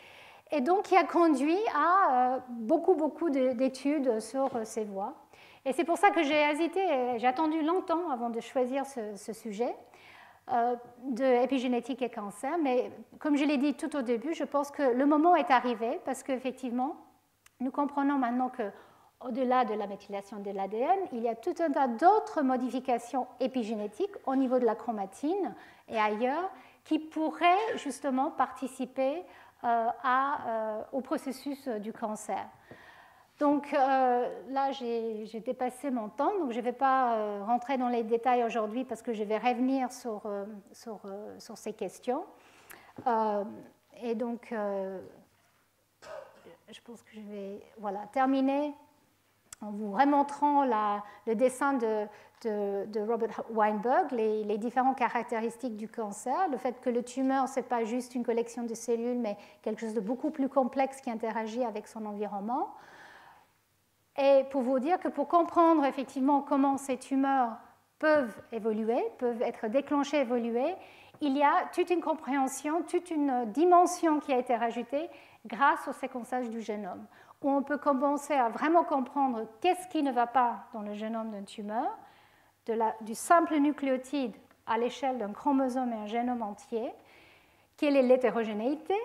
et donc qui a conduit à beaucoup d'études sur ces voies. Et c'est pour ça que j'ai hésité, j'ai attendu longtemps avant de choisir ce sujet de épigénétique et cancer, mais comme je l'ai dit tout au début, je pense que le moment est arrivé parce qu'effectivement, nous comprenons maintenant qu'au-delà de la méthylation de l'ADN, il y a tout un tas d'autres modifications épigénétiques au niveau de la chromatine et ailleurs qui pourraient justement participer au processus du cancer. Donc là, j'ai dépassé mon temps, donc je ne vais pas rentrer dans les détails aujourd'hui parce que je vais revenir sur ces questions. Et donc, je pense que je vais terminer en vous remontrant le dessin de Robert Weinberg, les différentes caractéristiques du cancer, le fait que le tumeur, ce n'est pas juste une collection de cellules, mais quelque chose de beaucoup plus complexe qui interagit avec son environnement. Et pour vous dire que pour comprendre effectivement comment ces tumeurs peuvent évoluer, peuvent être déclenchées, évoluer, il y a toute une compréhension, toute une dimension qui a été rajoutée grâce au séquençage du génome, où on peut commencer à vraiment comprendre qu'est-ce qui ne va pas dans le génome d'une tumeur, du simple nucléotide à l'échelle d'un chromosome et un génome entier, quelle est l'hétérogénéité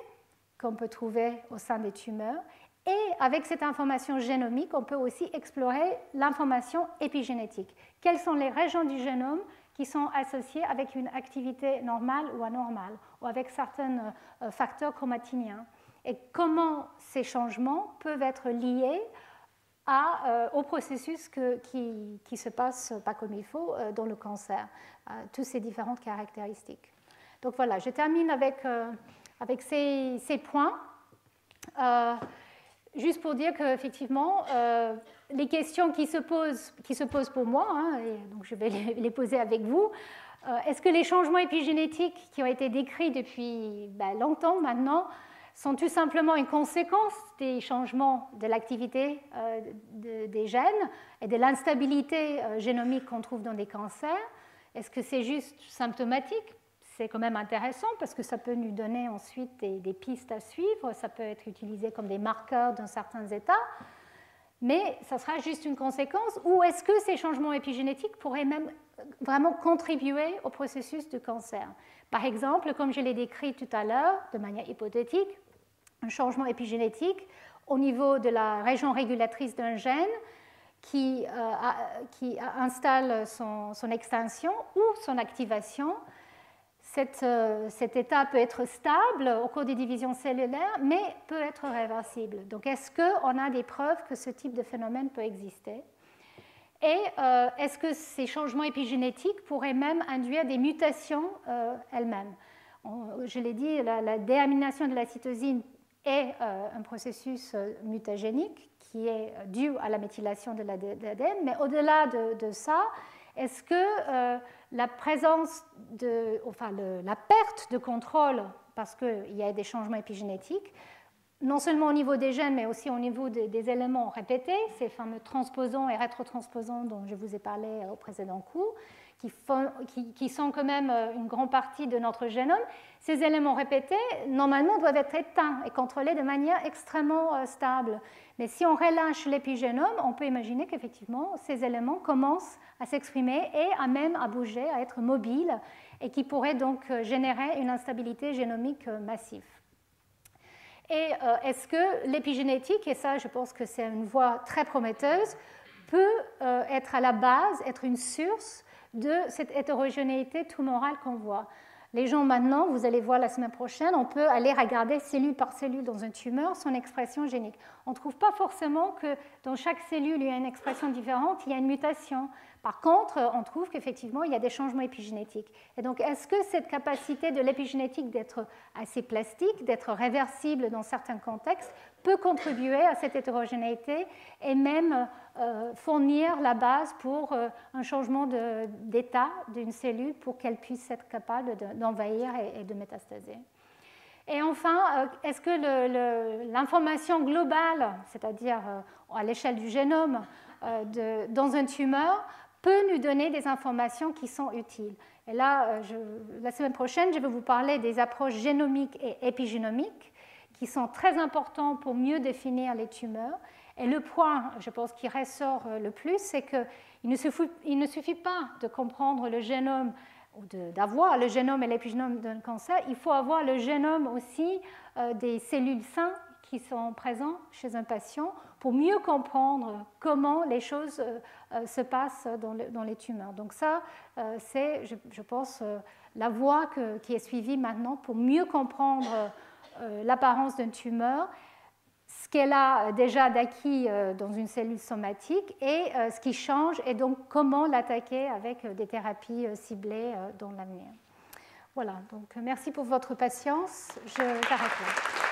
qu'on peut trouver au sein des tumeurs. Et avec cette information génomique, on peut aussi explorer l'information épigénétique. Quelles sont les régions du génome qui sont associées avec une activité normale ou anormale, ou avec certains facteurs chromatiniens. Et comment ces changements peuvent être liés au processus qui se passe pas comme il faut dans le cancer, toutes ces différentes caractéristiques. Donc voilà, je termine avec ces points. Juste pour dire qu'effectivement, les questions qui se posent pour moi, et donc je vais les poser avec vous, est-ce que les changements épigénétiques qui ont été décrits depuis longtemps maintenant sont tout simplement une conséquence des changements de l'activité des gènes et de l'instabilité génomique qu'on trouve dans des cancers? Est-ce que c'est juste symptomatique? C'est quand même intéressant parce que ça peut nous donner ensuite des pistes à suivre, ça peut être utilisé comme des marqueurs dans certains états, mais ça sera juste une conséquence, ou est-ce que ces changements épigénétiques pourraient même vraiment contribuer au processus du cancer? Par exemple, comme je l'ai décrit tout à l'heure, de manière hypothétique, un changement épigénétique au niveau de la région régulatrice d'un gène qui installe son extinction ou son activation, cet état peut être stable au cours des divisions cellulaires, mais peut être réversible. Donc, est-ce qu'on a des preuves que ce type de phénomène peut exister? Et est-ce que ces changements épigénétiques pourraient même induire des mutations elles-mêmes? Je l'ai dit, la déamination de la cytosine est un processus mutagénique qui est dû à la méthylation de l'ADN, mais au-delà de ça, est-ce que la présence la perte de contrôle, parce qu'il y a des changements épigénétiques, non seulement au niveau des gènes, mais aussi au niveau des éléments répétés, ces fameux transposons et rétrotransposons dont je vous ai parlé au précédent cours, qui sont quand même une grande partie de notre génome, ces éléments répétés, normalement, doivent être éteints et contrôlés de manière extrêmement stable. Mais si on relâche l'épigénome, on peut imaginer qu'effectivement, ces éléments commencent à s'exprimer et à même à bouger, à être mobiles, et qui pourraient donc générer une instabilité génomique massive. Et est-ce que l'épigénétique, et ça je pense que c'est une voie très prometteuse, peut être à la base, être une source de cette hétérogénéité tumorale qu'on voit? Les gens maintenant, vous allez voir la semaine prochaine, on peut aller regarder cellule par cellule dans une tumeur son expression génique. On ne trouve pas forcément que dans chaque cellule il y a une expression différente, il y a une mutation. Par contre, on trouve qu'effectivement il y a des changements épigénétiques. Et donc, est-ce que cette capacité de l'épigénétique d'être assez plastique, d'être réversible dans certains contextes, peut contribuer à cette hétérogénéité et même fournir la base pour un changement d'état d'une cellule pour qu'elle puisse être capable d'envahir et de métastaser? Et enfin, est-ce que l'information globale, c'est-à-dire à l'échelle du génome, dans une tumeur, peut nous donner des informations qui sont utiles? Et là, la semaine prochaine, je vais vous parler des approches génomiques et épigénomiques qui sont très importants pour mieux définir les tumeurs. Et le point, je pense, qui ressort le plus, c'est qu'il ne suffit pas de comprendre le génome, d'avoir le génome et l'épigénome d'un cancer, il faut avoir le génome aussi des cellules saines qui sont présentes chez un patient pour mieux comprendre comment les choses se passent dans les tumeurs. Donc ça, c'est, je pense, la voie qui est suivie maintenant pour mieux comprendre l'apparence d'une tumeur, ce qu'elle a déjà d'acquis dans une cellule somatique et ce qui change et donc comment l'attaquer avec des thérapies ciblées dans l'avenir. Voilà, donc merci pour votre patience. J'arrête là.